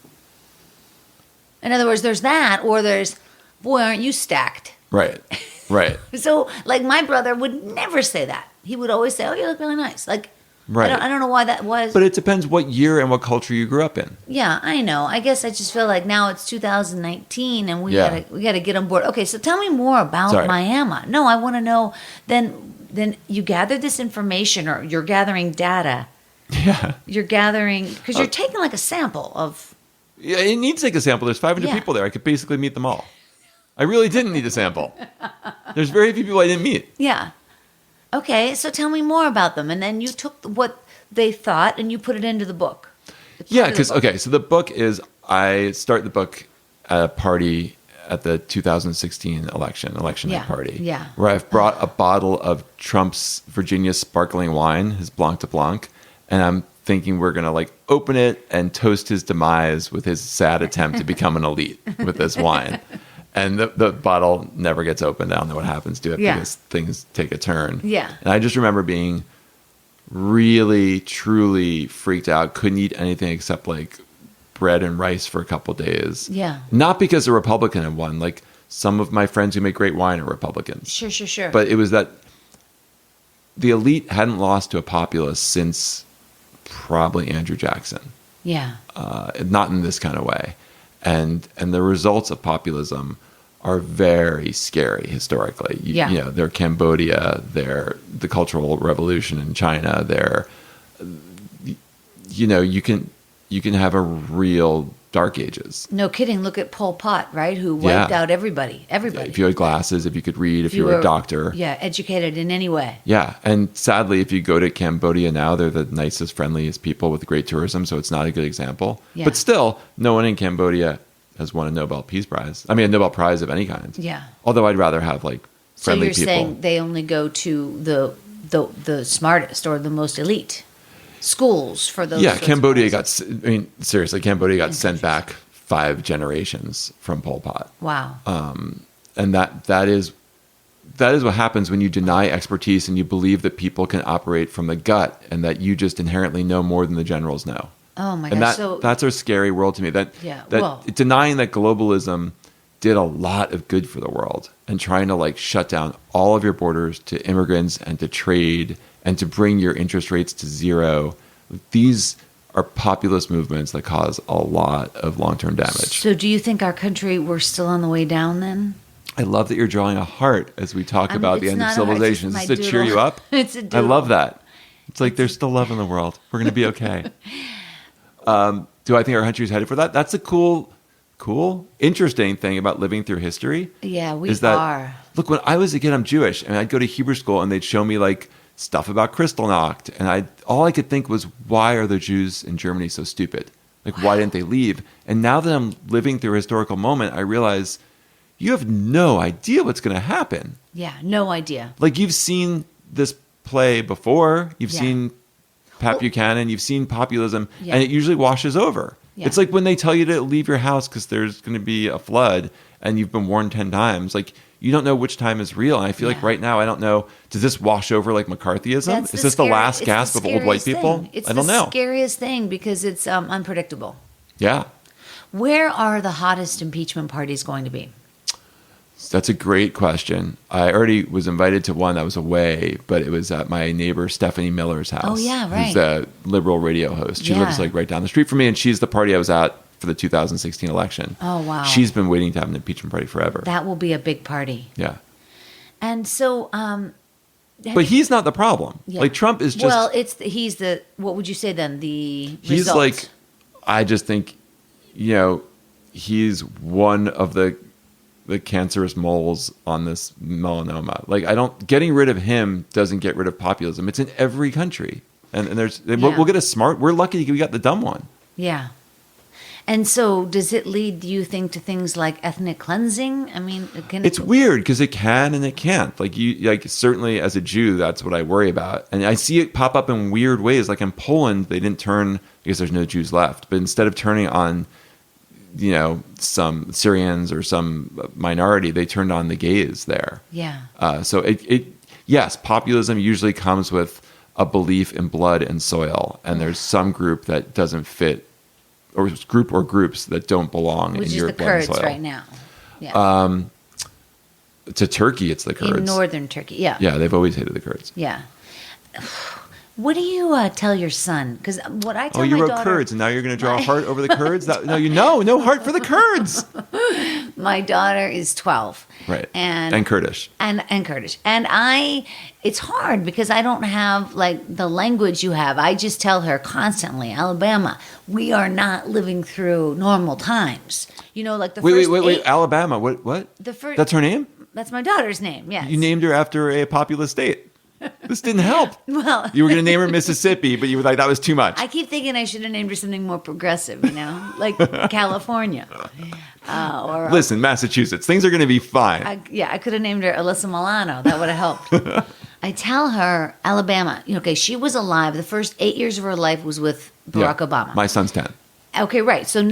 In other words, there's that, or there's, boy, aren't you stacked? Right. Right. So, like, my brother would never say that. He would always say, oh, you look really nice. Like, right. I don't know why that was. But it depends what year and what culture you grew up in. Yeah, I know. I guess I just feel like now it's 2019 and we gotta get on board. Okay, so tell me more about Miami. No, I want to know. Then you gathered this information, or you're gathering data. Yeah. You're gathering because you're taking like a sample of. Yeah, it needs to take a sample. There's 500 people there. I could basically meet them all. I really didn't need a sample. There's very few people I didn't meet. Yeah. Okay, so tell me more about them, and then you took what they thought and you put it into the book. Yeah, because so the book is, I start the book at a party at the 2016 election night party. Yeah. Where I've brought a bottle of Trump's Virginia sparkling wine, his Blanc de Blanc, and I'm thinking we're gonna like open it and toast his demise with his sad attempt to become an elite with this wine. And the bottle never gets opened. I don't know what happens to it because things take a turn. Yeah. And I just remember being really, truly freaked out. Couldn't eat anything except like bread and rice for a couple days. Yeah. Not because a Republican had won. Like some of my friends who make great wine are Republicans. Sure. But it was that the elite hadn't lost to a populace since probably Andrew Jackson. Yeah. Not in this kind of way. And the results of populism are very scary historically. You know, they're Cambodia, they're the Cultural Revolution in China, they're, you know, you can have a real dark ages. No kidding. Look at Pol Pot, right? Who wiped out everybody. If you had glasses, if you could read, if you were a doctor. Yeah, educated in any way. Yeah. And sadly, if you go to Cambodia now, they're the nicest, friendliest people with great tourism, so it's not a good example. Yeah. But still, no one in Cambodia has won a Nobel Peace Prize. I mean, a Nobel Prize of any kind. Yeah. Although I'd rather have like friendly people. So you're saying they only go to the smartest or the most elite schools for those. Yeah, Cambodia got. I mean, seriously, Cambodia got sent back 5 generations from Pol Pot. Wow. And that is that is what happens when you deny expertise and you believe that people can operate from the gut and that you just inherently know more than the generals know. Oh my and gosh! That's a scary world to me. Denying that globalism did a lot of good for the world and trying to like shut down all of your borders to immigrants and to trade and to bring your interest rates to zero. These are populist movements that cause a lot of long-term damage. So do you think our country, we're still on the way down then? I love that you're drawing a heart as we talk about the end of civilization. Is this to cheer you up? It's a doodle. I love that. It's like there's still love in the world. We're going to be okay. Do I think our country is headed for that? That's a cool, interesting thing about living through history. Yeah, we is that, are. Look, when I was a kid, I'm Jewish, and I'd go to Hebrew school, and they'd show me like stuff about Kristallnacht, and all I could think was, why are the Jews in Germany so stupid? Like, why didn't they leave? And now that I'm living through a historical moment, I realize you have no idea what's going to happen. Yeah, no idea. Like, you've seen this play before. You've seen Pat Buchanan. You've seen populism, and it usually washes over. Yeah. It's like when they tell you to leave your house because there's going to be a flood, and you've been warned 10 times. Like, you don't know which time is real. And I feel like right now, I don't know, does this wash over like McCarthyism? Is this the last gasp of old white people? It's I don't know. the scariest thing because it's unpredictable. Yeah. Where are the hottest impeachment parties going to be? That's a great question. I already was invited to one that was away, but it was at my neighbor Stephanie Miller's house. Oh, yeah, right. Who's a liberal radio host. She lives like right down the street from me, and she's the party I was at for the 2016 election. Oh, wow. She's been waiting to have an impeachment party forever. That will be a big party. Yeah. And so... but he's not the problem. Yeah. Like, Trump is just... Well, he's the... What would you say then? He's result? Like... I just think, he's one of the cancerous moles on this melanoma. Like, getting rid of him doesn't get rid of populism. It's in every country. And we'll get a smart... We're lucky we got the dumb one. Yeah. And so does it lead, do you think, to things like ethnic cleansing? I mean... It's weird because it can and it can't. Like, certainly as a Jew, that's what I worry about. And I see it pop up in weird ways. Like in Poland, they didn't turn... I guess there's no Jews left. But instead of turning on, some Syrians or some minority, they turned on the gays there. Yeah. So yes, populism usually comes with a belief in blood and soil. And there's some group that doesn't fit, or groups that don't belong in your blood and soil. Which is the Kurds right now. Yeah. To Turkey, it's the Kurds. In northern Turkey, yeah. Yeah, they've always hated the Kurds. Yeah. What do you tell your son? Because what I tell my daughter... Oh, you wrote Kurds, and now you're going to draw a heart over the Kurds? No heart for the Kurds! My daughter is 12. Right. And Kurdish. And Kurdish. And it's hard because I don't have like the language you have. I just tell her constantly, Alabama, we are not living through normal times. Like the first... Wait, Alabama, what? That's her name? That's my daughter's name, yes. You named her after a populous state. This didn't help. Well, you were going to name her Mississippi, but you were like, that was too much. I keep thinking I should have named her something more progressive, like California. Listen, Massachusetts, things are going to be fine. I could have named her Alyssa Milano. That would have helped. I tell her, Alabama, she was alive. The first 8 years of her life was with Barack Obama. My son's 10. Okay, right. So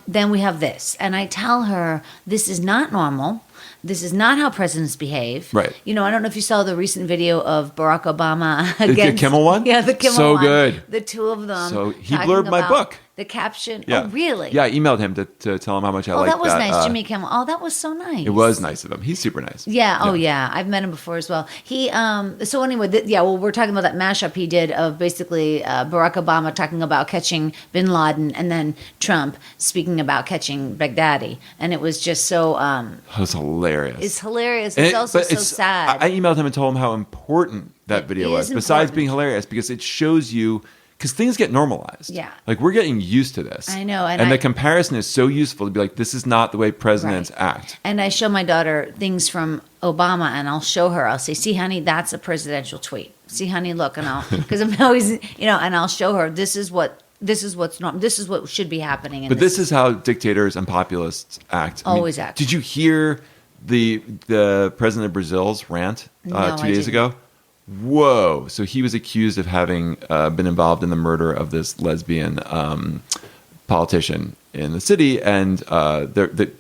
then we have this. And I tell her, this is not normal. This is not how presidents behave. Right. I don't know if you saw the recent video of Barack Obama against... The Kimmel one? Yeah, the Kimmel one. So good. The two of them. So he blurred my book. The caption. Yeah. Oh, really? Yeah, I emailed him to tell him how much I liked that. Oh, that was nice. Jimmy Kimmel. Oh, that was so nice. It was nice of him. He's super nice. Yeah. Oh, yeah. I've met him before as well. He, so anyway, we're talking about that mashup he did of basically Barack Obama talking about catching bin Laden and then Trump speaking about catching Baghdadi. And it was just so... It was hilarious. It's hilarious. It's also so sad. I emailed him and told him how important that video was, besides being hilarious, because it shows you... Because things get normalized. Yeah. Like, we're getting used to this. I know. And the comparison is so useful to be like, this is not the way presidents act. And I show my daughter things from Obama, and I'll show her. I'll say, see, honey, that's a presidential tweet. See, honey, look. And because I'm always, and I'll show her, this is what should be happening. But this is how dictators and populists act. Always act. Did you hear the president of Brazil's rant 2 days ago? Whoa. So he was accused of having been involved in the murder of this lesbian politician in the city. And the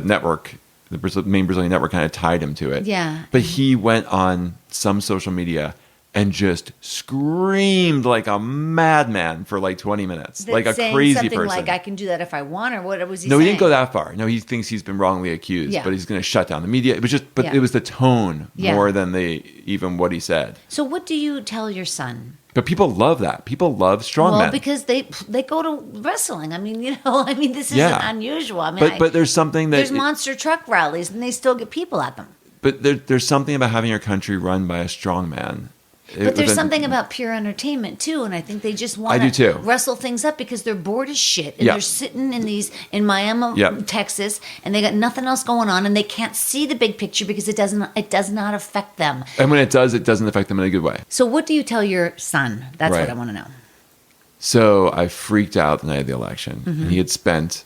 network the main Brazilian network kind of tied him to it. Yeah. But he went on some social media and just screamed like a madman for like 20 minutes, like a crazy something person. like, I can do that if I want, or what was he No, saying? he didn't go that far. No, he thinks he's been wrongly accused, Yeah. but he's going to shut down the media. It was just, but Yeah. it was the tone Yeah. more than even what he said. So what do you tell your son? But people love that. People love strongmen. Well, because they go to wrestling. I mean, this isn't Yeah. unusual. I mean, but there's something that there's monster truck rallies, and they still get people at them. But there's something about having your country run by a strong man. But there's something about pure entertainment too, and I think they just want I do to too. wrestle things up because they're bored as shit, and Yeah. they're sitting in Miami, Yeah. Texas, and they got nothing else going on, and they can't see the big picture because it does not affect them. And when it doesn't affect them in a good way. So, what do you tell your son? That's Right. what I want to know. So I freaked out the night of the election. Mm-hmm. And he had spent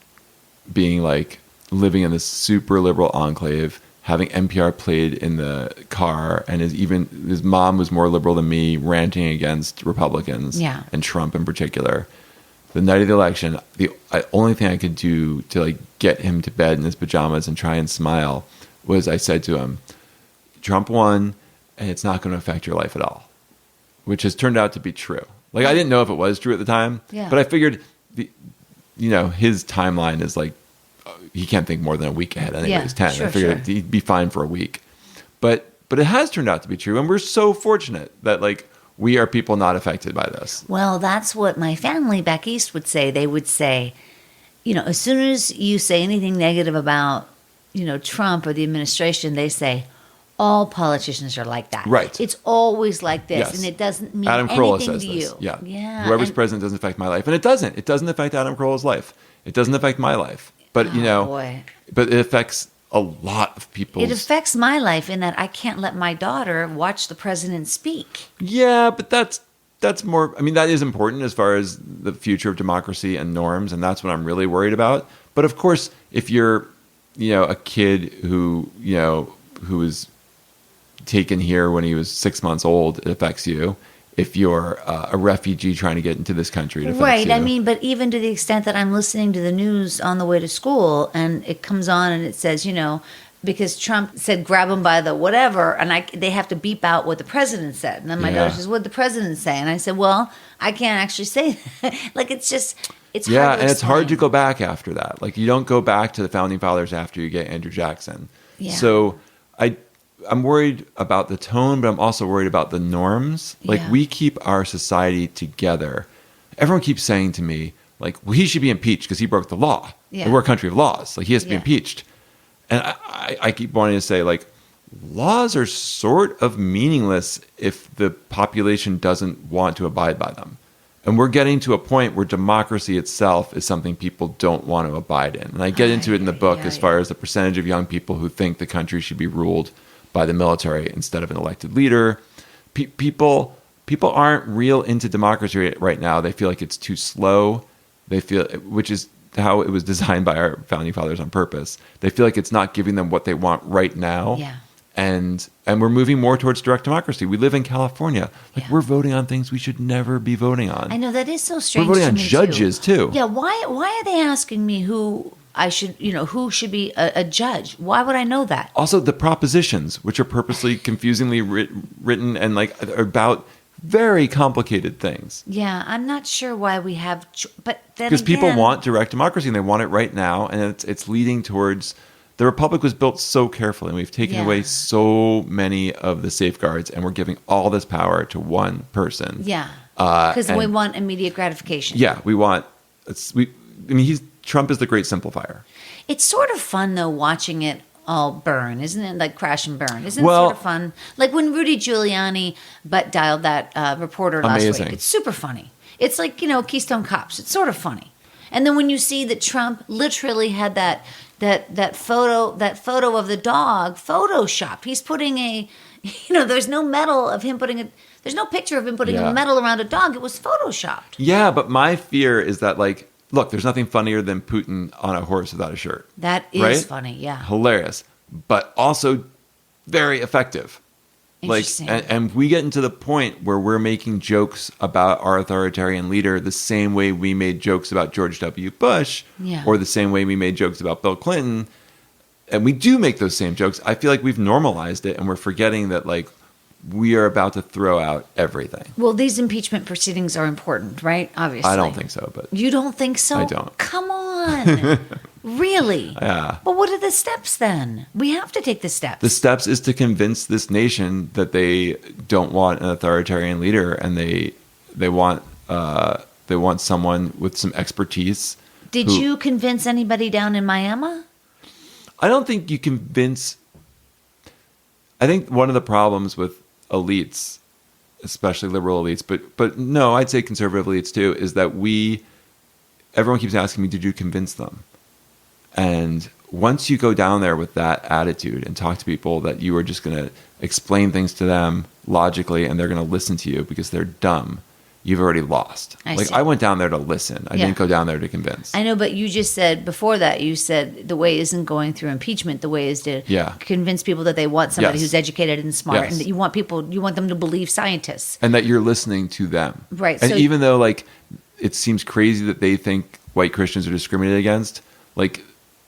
being like living in this super liberal enclave, having NPR played in the car, and his mom was more liberal than me, ranting against Republicans Yeah. and Trump in particular. The night of the election, the only thing I could do to like get him to bed in his pajamas and try and smile was I said to him, Trump won, and it's not going to affect your life at all, which has turned out to be true. Like, I didn't know if it was true at the time, Yeah. but I figured, his timeline is like, he can't think more than a week ahead anyway. Yeah, He's 10. sure, I figured sure. he'd be fine for a week. But it has turned out to be true, and we're so fortunate that, like, we are people not affected by this. Well, that's what my family back east would say. They would say, as soon as you say anything negative about, Trump or the administration, they say, all politicians are like that. Right. It's always like this, Yes. and it doesn't mean Adam Carolla anything says to this. you. Yeah. Yeah. Whoever's and- president doesn't affect my life. And it doesn't. It doesn't affect Adam Carolla's life. It doesn't affect my life. But, boy. but it affects a lot of people. It affects my life in that I can't let my daughter watch the president speak. Yeah, but that's more, I mean, that is important as far as the future of democracy and norms, and that's what I'm really worried about. But of course, if you're, a kid who was taken here when he was 6 months old, it affects you. If you're a refugee trying to get into this country, it affects Right. you. I mean, but even to the extent that I'm listening to the news on the way to school and it comes on and it says, because Trump said grab him by the whatever, and they have to beep out what the president said. And then my Yeah. daughter says, what did the president say? And I said, well, I can't actually say that. Like, it's Yeah, hard to and it's hard to explain. go back after that. Like, you don't go back to the founding fathers after you get Andrew Jackson. Yeah. So I'm worried about the tone, but I'm also worried about the norms. Like, Yeah. we keep our society together. Everyone keeps saying to me, like, well, he should be impeached because he broke the law. Yeah. And we're a country of laws. Like, he has to be Yeah. impeached. And I keep wanting to say, like, laws are sort of meaningless if the population doesn't want to abide by them. And we're getting to a point where democracy itself is something people don't want to abide in. And I get into it in the book as far as the percentage of young people who think the country should be ruled by the military instead of an elected leader. People aren't real into democracy right now. They feel like it's too slow. They feel, which is how it was designed by our founding fathers on purpose. They feel like it's not giving them what they want right now. Yeah. And we're moving more towards direct democracy. We live in California. Like, Yeah. we're voting on things we should never be voting on. I know that is so strange. We're voting to on me, judges, too. Yeah, why are they asking me who I should, who should be a judge? Why would I know that? Also, the propositions, which are purposely confusingly written and like are about very complicated things. Yeah, I'm not sure why we have, but then Because people again- want direct democracy and they want it right now, and it's leading towards. The republic was built so carefully, and we've taken Yeah. away so many of the safeguards, and we're giving all this power to one person. Yeah, because we and- want immediate gratification. Yeah, we want. Trump is the great simplifier. It's sort of fun though watching it all burn, isn't it? Like crash and burn, isn't Well- it sort of fun? Like when Rudy Giuliani butt dialed that reporter last Amazing. week. It's super funny. It's like Keystone Cops. It's sort of funny. And then when you see that Trump literally had that photo of the dog photoshopped. He's putting there's no medal of him putting there's no picture of him putting Yeah. a medal around a dog. It was photoshopped. Yeah, but my fear is that, like, look, there's nothing funnier than Putin on a horse without a shirt. That is Right? funny. Yeah. Hilarious, but also very effective. Like, Interesting. and we get into the point where we're making jokes about our authoritarian leader the same way we made jokes about George W. Bush, Yeah. or the same way we made jokes about Bill Clinton. and we do make those same jokes. I feel like we've normalized it, and we're forgetting that like we are about to throw out everything. Well, these impeachment proceedings are important, right? Obviously. I don't think so, but You don't think so? I don't. Come on. Really? Yeah. But what are the steps then? We have to take the steps. The steps is to convince this nation that they don't want an authoritarian leader, and they want someone with some expertise. Did you convince anybody down in Miami? I don't think you convince. I think one of the problems with elites, especially liberal elites, but no, I'd say conservative elites too, is that everyone keeps asking me, did you convince them? And once you go down there with that attitude and talk to people that you are just going to explain things to them logically and they're going to listen to you because they're dumb, you've already lost. I see. I went down there to listen. I didn't go down there to convince. I know, but you just said before that, you said the way isn't going through impeachment. The way is to convince people that they want somebody Yes. who's educated and smart, Yes. and that you want them to believe scientists. And that you're listening to them. Right. And So- even though like it seems crazy that they think white Christians are discriminated against, like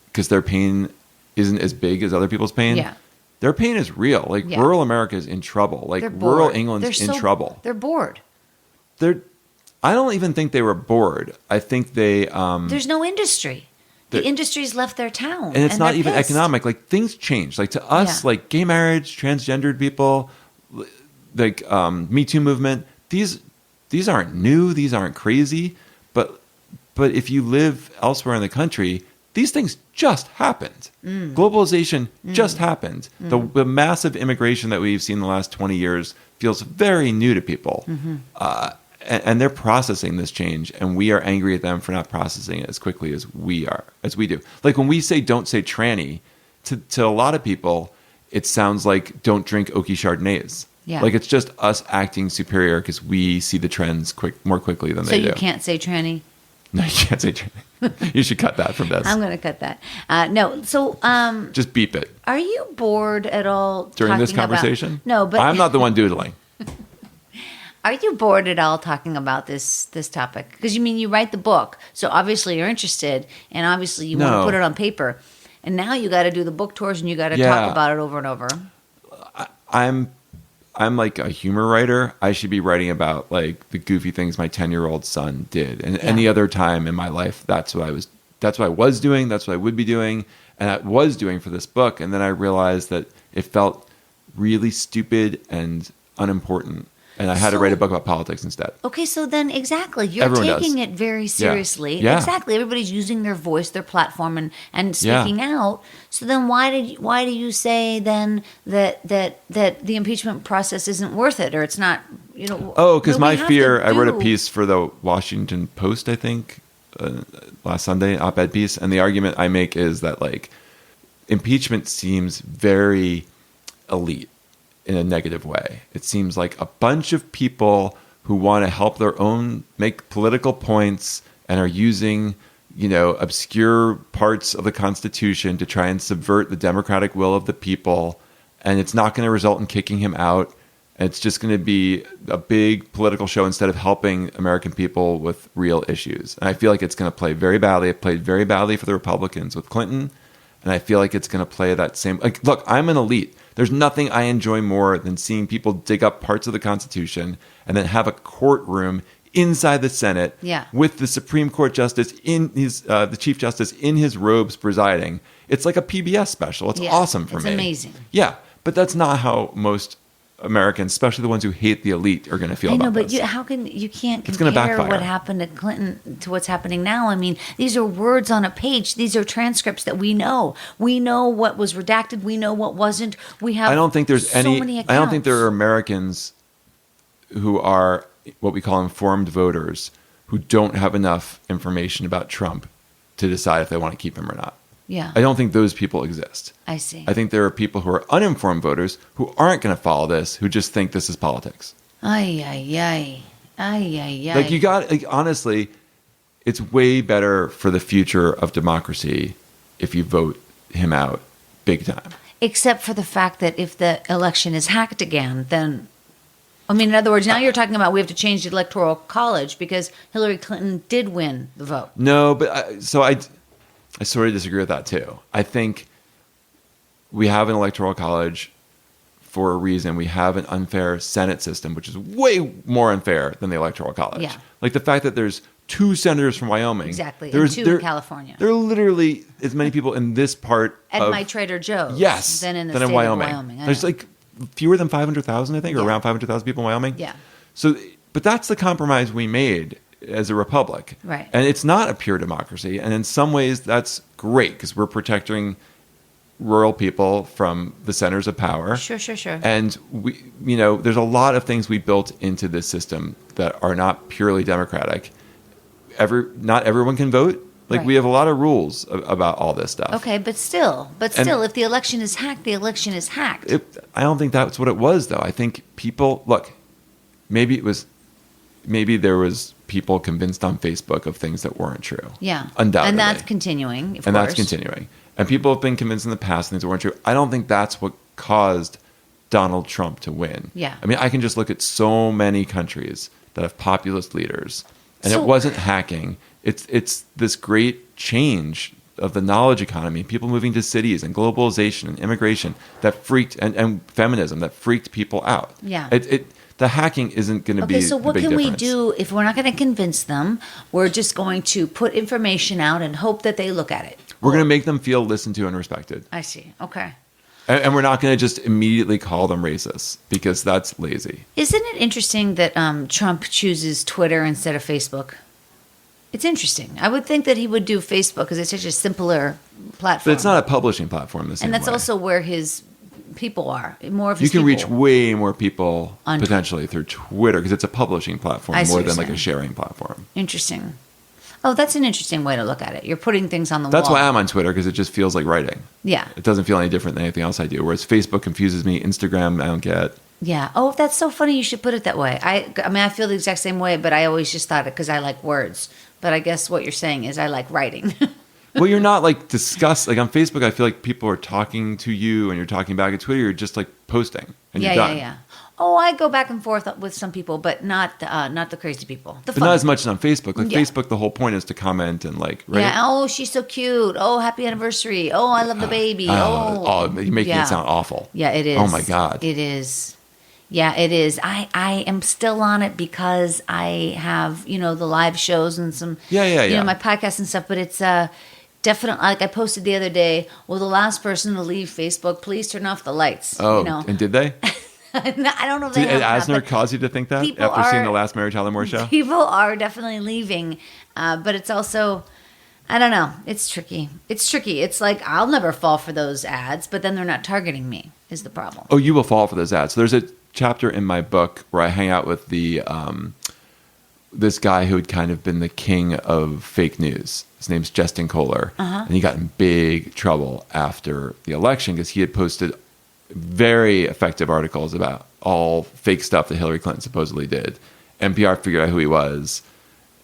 because their pain isn't as big as other people's pain. Yeah. Their pain is real. Like Yeah. rural America is in trouble. Like They're rural bored. England's They're in trouble. They're bored. I don't even think they were bored. I think they There's no industry. The industry's left their town. and it's not they're even pissed. economic. Like things change. Like to us, Yeah. like gay marriage, transgendered people, like Me Too movement. These aren't new. These aren't crazy. But if you live elsewhere in the country, these things just happened. Globalization just happened. The massive immigration that we've seen in the last 20 years feels very new to people. And they're processing this change, and we are angry at them for not processing it as quickly as we do. Like when we say "don't say tranny," to a lot of people, it sounds like "don't drink oaky Chardonnays." Yeah. Like it's just us acting superior because we see the trends more quickly than So they do. you can't say tranny? No, you can't say tranny. You should cut that from this. I'm going to cut that. No. So Just beep it are you bored at all during this talking about- conversation. No, but I'm not the one doodling. Are you bored at all talking about this topic? Because you write the book, so obviously you're interested, and obviously you want to No. put it on paper. And now you got to do the book tours, and you got to Yeah. talk about it over and over. I'm like a humor writer. I should be writing about like the goofy things my 10-year-old son did. And any other time in my life, that's what I was doing. That's what I would be doing. And I was doing for this book. And then I realized that it felt really stupid and unimportant. And I had to write a book about politics instead. Okay, so then exactly, you're Everyone taking does. it very seriously. Yeah. Exactly, everybody's using their voice, their platform, and speaking out. So then, why do you say then that the impeachment process isn't worth it, or it's not? Oh, because no, we my have fear, to I wrote a do- piece for the Washington Post, I think, last Sunday, an op-ed piece. And the argument I make is that like impeachment seems very elite in a negative way. It seems like a bunch of people who want to help their own, make political points and are using, obscure parts of the Constitution to try and subvert the democratic will of the people. And it's not going to result in kicking him out. It's just going to be a big political show instead of helping American people with real issues. And I feel like it's going to play very badly. It played very badly for the Republicans with Clinton. And I feel like it's going to play that same... Like, look, I'm an elite. There's nothing I enjoy more than seeing people dig up parts of the Constitution and then have a courtroom inside the Senate with the Supreme Court justice the Chief Justice in his robes presiding. It's like a PBS special. It's awesome for me. It's amazing. Yeah, but that's not how most Americans, especially the ones who hate the elite, are going to feel I know, about but this. how can you can't It's gonna compare backfire. what happened to Clinton to what's happening now? These are words on a page. These are transcripts that we know. We know what was redacted. We know what wasn't. We have. I don't think there's so many I don't think there are accounts. Americans who are what we call informed voters who don't have enough information about Trump to decide if they want to keep him or not. Yeah, I don't think those people exist. I see. I think there are people who are uninformed voters who aren't going to follow this, who just think this is politics. Ay ay ay ay ay ay. Like honestly, it's way better for the future of democracy if you vote him out big time. Except for the fact that if the election is hacked again, then. In other words, now you're talking about we have to change the electoral college because Hillary Clinton did win the vote. No, but I sort of disagree with that too. I think we have an electoral college for a reason. We have an unfair Senate system, which is way more unfair than the electoral college. Yeah. Like the fact that there's 2 senators from Wyoming. Exactly. And 2 in California. There are literally as many people in this part At my Trader Joe's. Yes. Than in the than state in Wyoming. of Wyoming. There's like fewer than 500,000, I think, or around 500,000 people in Wyoming. Yeah. So, but that's the compromise we made as a republic. Right. And it's not a pure democracy. And in some ways, that's great because we're protecting rural people from the centers of power. Sure. And we, there's a lot of things we built into this system that are not purely democratic. Not everyone can vote. Like we have a lot of rules about all this stuff. Okay, but still, if the election is hacked, the election is hacked. I don't think that's what it was, though. I think people look. Maybe there was people convinced on Facebook of things that weren't true. Yeah, undoubtedly, and that's continuing. Of course. That's continuing. And people have been convinced in the past things that weren't true. I don't think that's what caused Donald Trump to win. Yeah. I mean, I can just look at so many countries that have populist leaders, and it wasn't hacking. It's this great change of the knowledge economy, people moving to cities and globalization and immigration that freaked, and feminism that freaked people out. Yeah. The hacking isn't going to be. Okay, so what can we difference. do if we're not going to convince them? We're just going to put information out and hope that they look at it. We're going to make them feel listened to and respected. I see. Okay. And we're not going to just immediately call them racist because that's lazy. Isn't it interesting that Trump chooses Twitter instead of Facebook? It's interesting. I would think that he would do Facebook because it's such a simpler platform. But it's not a publishing platform the same and that's way. also where his people are. More of you his can reach people. way more people On potentially through Twitter because it's a publishing platform I see more what than you're like a saying. sharing platform. Interesting. Oh, that's an interesting way to look at it. You're putting things on the That's wall. why I'm on Twitter because it just feels like writing. Yeah. It doesn't feel any different than anything else I do. Whereas Facebook confuses me, Instagram I don't get. Yeah. Oh, that's so funny. You should put it that way. I mean, I feel the exact same way, but I always just thought it because I like words. But I guess what you're saying is I like writing. Well, you're not like like on Facebook. I feel like people are talking to you and you're talking back. At Twitter, you're just like posting and you're done. Yeah. Oh, I go back and forth with some people, but not the crazy people. But not as much as on Facebook. Like Yeah. Facebook, the whole point is to comment and like, right? Yeah. Oh, she's so cute. Oh, happy anniversary. Oh, I love the baby. You're making yeah. it sound awful. Yeah, it is. Oh my God. It is. Yeah, it is. I am still on it because I have, the live shows and some, my podcast and stuff, but it's definitely, like I posted the other day, well, the last person to leave Facebook, please turn off the lights. Oh, and did they? I don't know if they Did have Asner not, but cause you to think that people after seeing are- the last Mary Tyler Moore show? people are definitely leaving, but it's also, I don't know. It's tricky. It's like I'll never fall for those ads, but then they're not targeting me is the problem. Oh, you will fall for those ads. So there's a chapter in my book where I hang out with the this guy who had kind of been the king of fake news. His name's Justin Kohler, and he got in big trouble after the election because he had posted very effective articles about all fake stuff that Hillary Clinton supposedly did. NPR figured out who he was.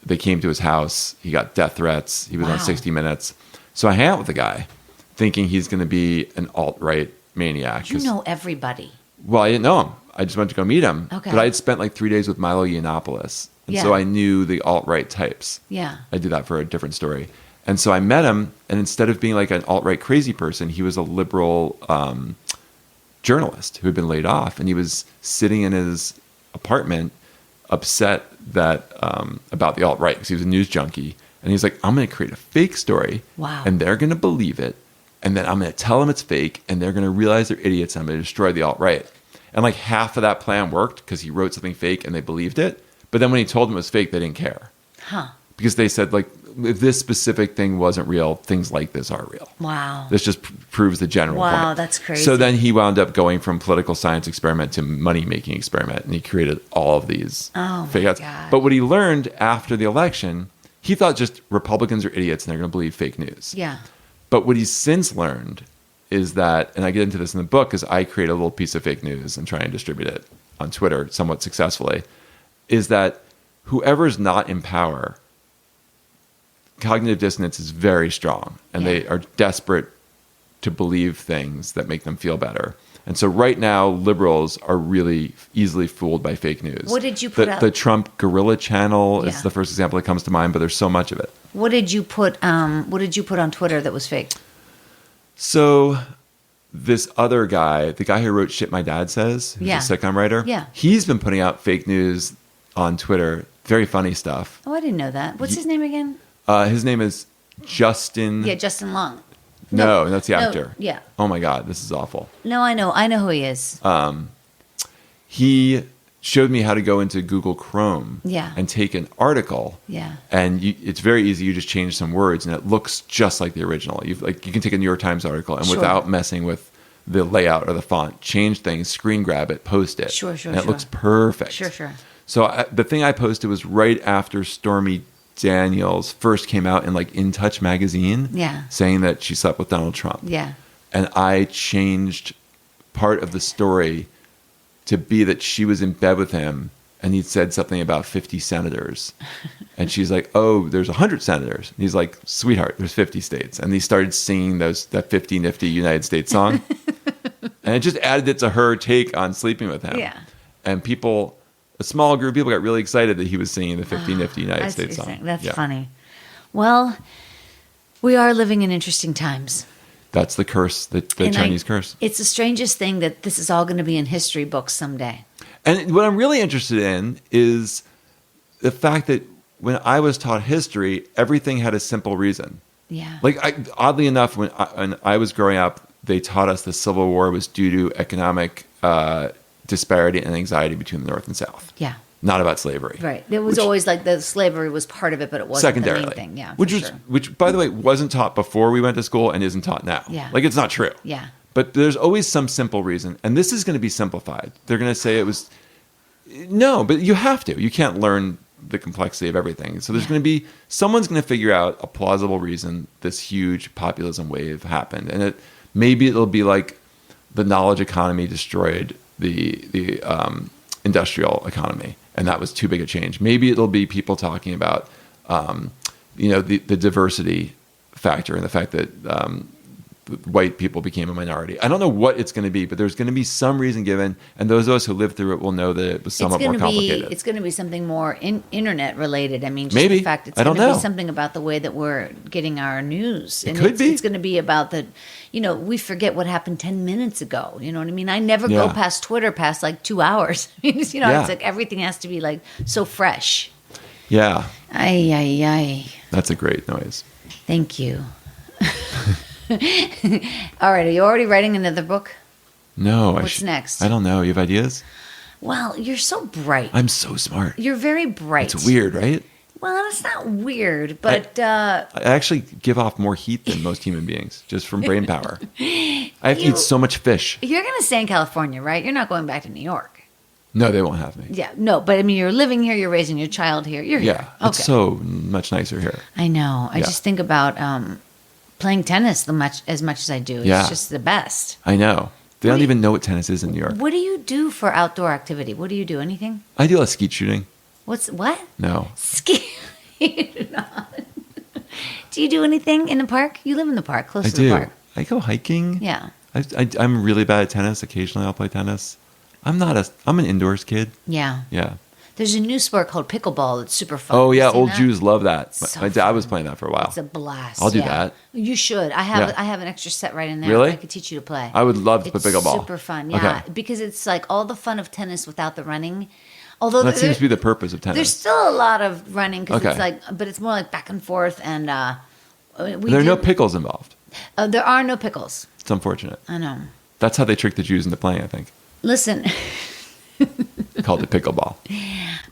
They came to his house. He got death threats. He was on 60 Minutes. So I hang out with the guy thinking he's going to be an alt-right maniac. You know everybody. Well, I didn't know him. I just went to go meet him. Okay. But I had spent like 3 days with Milo Yiannopoulos. And so Yeah. I knew the alt-right types. Yeah. I did that for a different story. And so I met him, and instead of being like an alt-right crazy person, he was a liberal journalist who had been laid off. And he was sitting in his apartment upset that about the alt-right because he was a news junkie. And he's like, I'm going to create a fake story. Wow. And they're going to believe it. And then I'm going to tell them it's fake. And they're going to realize they're idiots. And I'm going to destroy the alt-right. And like half of that plan worked because he wrote something fake and they believed it. But then when he told them it was fake, they didn't care. Huh. Because they said, like, if this specific thing wasn't real, things like this are real. Wow. This just proves the general point. Wow, that's crazy. So then he wound up going from political science experiment to money-making experiment, and he created all of these fake ads. God. But what he learned after the election, he thought just Republicans are idiots and they're going to believe fake news. Yeah. But what he's since learned is that, and I get into this in the book, is I create a little piece of fake news and try and distribute it on Twitter somewhat successfully, is that whoever's not in power, cognitive dissonance is very strong, and they are desperate to believe things that make them feel better. And so right now, liberals are really easily fooled by fake news. What did you put out? The Trump Guerrilla Channel Yeah. is the first example that comes to mind, but there's so much of it. What did you put on Twitter that was fake? So this other guy, the guy who wrote Shit My Dad Says, who's Yeah. a sitcom writer, Yeah. he's been putting out fake news on Twitter. Very funny stuff. Oh, I didn't know that. What's his name again? His name is Justin. Yeah, Justin Long. No, that's the no, actor. yeah. Oh my God, this is awful. No, I know who he is. He showed me how to go into Google Chrome Yeah. and take an article. Yeah. And it's very easy. You just change some words, and it looks just like the original. You can take a New York Times article, and Sure. without messing with the layout or the font, change things, screen grab it, post it. Sure, And it sure. looks perfect. Sure. So the thing I posted was right after Stormy Daniels first came out in like In Touch magazine, Yeah. saying that she slept with Donald Trump. Yeah. And I changed part of the story to be that she was in bed with him, and he'd said something about 50 senators. And she's like, oh, there's 100 senators. And he's like, sweetheart, there's 50 states. And he started singing that 50 Nifty United States song. And it just added it to her take on sleeping with him. Yeah. And a small group of people got really excited that he was singing the 50 Nifty United I see States what song. you're saying. That's Yeah. funny. Well, we are living in interesting times. That's the curse, the And Chinese curse. It's the strangest thing that this is all going to be in history books someday. And what I'm really interested in is the fact that when I was taught history, everything had a simple reason. Yeah. Like, oddly enough, when I was growing up, they taught us the Civil War was due to economic disparity and anxiety between the North and South. Yeah. Not about slavery. Right. It was always like the slavery was part of it, but it wasn't the Secondarily. main thing. Yeah. Which for was, sure. which, by the way, wasn't taught before we went to school and isn't taught now. Yeah. Like, it's not true. Yeah. But there's always some simple reason. And this is going to be simplified. They're going to say it was... No, but you have to. You can't learn the complexity of everything. So there's going to be... Someone's going to figure out a plausible reason this huge populism wave happened. And maybe it'll be like the knowledge economy destroyed the industrial economy. And that was too big a change. Maybe it'll be people talking about, the diversity factor and the fact that white people became a minority. I don't know what it's going to be, but there's going to be some reason given, and those of us who lived through it will know that it was somewhat more complicated. It's going to be something more internet related. I mean, just Maybe. the fact it's I going don't to be know. something about the way that we're getting our news. It could be. It's going to be about we forget what happened 10 minutes ago. You know what I mean? I never Yeah. go past Twitter past like 2 hours. It's Yeah. like everything has to be like so fresh. Yeah, Ay, ay, ay. that's a great noise. Thank you. All right. Are you already writing another book? No. What's next? I don't know. You have ideas? Well, you're so bright. I'm so smart. You're very bright. It's weird, right? Well, it's not weird, but I actually give off more heat than most human beings, just from brain power. I have to You- eat so much fish. you're going to stay in California, right? You're not going back to New York. No, they won't have me. Yeah, no, but I mean, you're living here, you're raising your child here, you're Yeah, here. Okay. it's so much nicer here. I know. I Yeah. just think about playing tennis as much as I do. It's Yeah. just the best. I know. They What don't do you- even know what tennis is in New York. What do you do for outdoor activity? What do you do? Anything? I do a lot of skeet shooting. What? No. Ski. Do you do anything in the park? You live in the park, close I to the do. park. I go hiking. Yeah. I'm really bad at tennis. Occasionally I'll play tennis. I'm an indoors kid. Yeah. Yeah. There's a new sport called pickleball that's super fun. Oh, You yeah. seen Old that? Jews love that. So My dad was fun. playing that for a while. It's a blast. I'll do yeah. that. You should. I have an extra set right in there. Really? I could teach you to play. I would love to play It's pickleball. super fun. Yeah, Okay. because it's like all the fun of tennis without the running. Although That there- seems to be the purpose of there's tennis. still a lot of running because Okay. it's like, but it's more like back and forth and There are no pickles involved. There are no pickles. It's unfortunate. I know. That's how they tricked the Jews into playing, I think. Listen. They called it pickleball.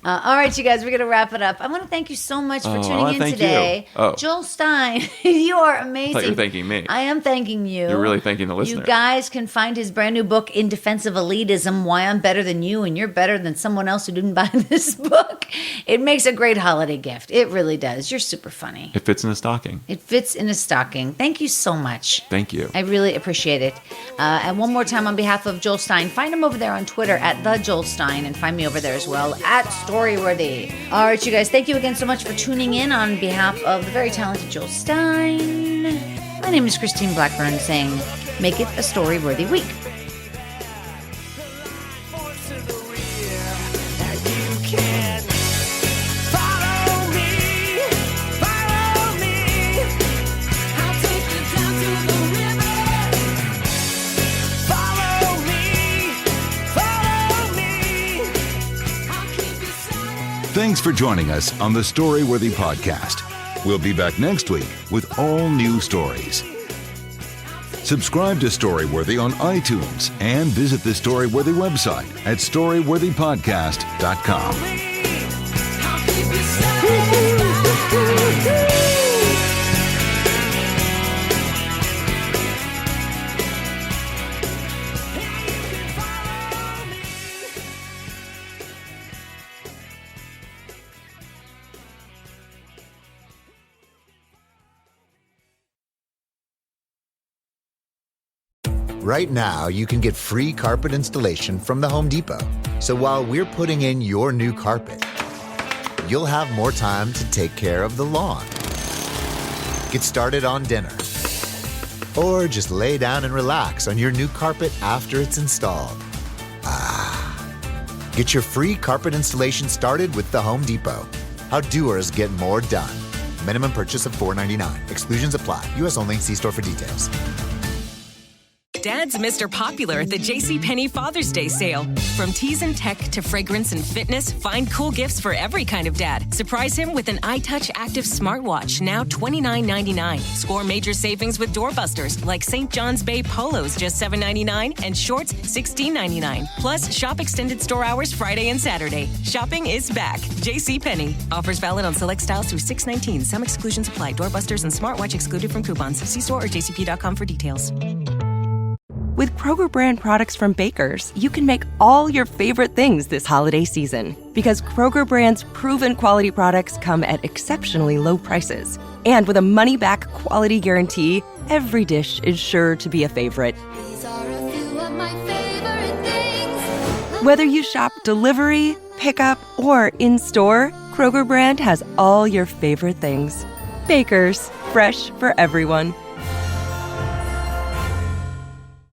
All right, you guys, we're going to wrap it up. I want to thank you so much for Oh, I tuning wanna in thank today. you. Oh. Joel Stein, you are amazing. I thought you were thanking me. I am thanking you. You're really thanking the listener. You guys can find his brand new book, In Defense of Elitism, Why I'm Better Than You and You're Better Than Someone Else Who Didn't Buy This Book. It makes a great holiday gift. It really does. You're super funny. It fits in a stocking. It fits in a stocking. Thank you so much. Thank you. I really appreciate it. And one more time on behalf of Joel Stein, find him over there on Twitter at the Joel Stein and find me over there as well at Storyworthy. All right, you guys, thank you again so much for tuning in on behalf of the very talented Joel Stein. My name is Christine Blackburn saying, make it a Storyworthy week. I'll take you down to the river. Thanks for joining us on the Storyworthy podcast. We'll be back next week with all new stories. Subscribe to Storyworthy on iTunes and visit the Storyworthy website at storyworthypodcast.com. Right now, you can get free carpet installation from the Home Depot. So while we're putting in your new carpet, you'll have more time to take care of the lawn. Get started on dinner. Or just lay down and relax on your new carpet after it's installed. Get your free carpet installation started with the Home Depot. How doers get more done. Minimum purchase of $4.99. Exclusions apply. U.S. only. See store for details. Dad's Mr. Popular at the JCPenney Father's Day sale. From teas and tech to fragrance and fitness, find cool gifts for every kind of dad. Surprise him with an iTouch Active smartwatch, now $29.99. Score major savings with doorbusters, like St. John's Bay polos, just $7.99, and shorts, $16.99. Plus, shop extended store hours Friday and Saturday. Shopping is back. JCPenney. Offers valid on select styles through 6/19. Some exclusions apply. Doorbusters and smartwatch excluded from coupons. See store or jcp.com for details. With Kroger brand products from Baker's, you can make all your favorite things this holiday season. Because Kroger brand's proven quality products come at exceptionally low prices. And with a money-back quality guarantee, every dish is sure to be a favorite. These are a few of my favorite things. Whether you shop delivery, pickup, or in-store, Kroger brand has all your favorite things. Baker's, fresh for everyone.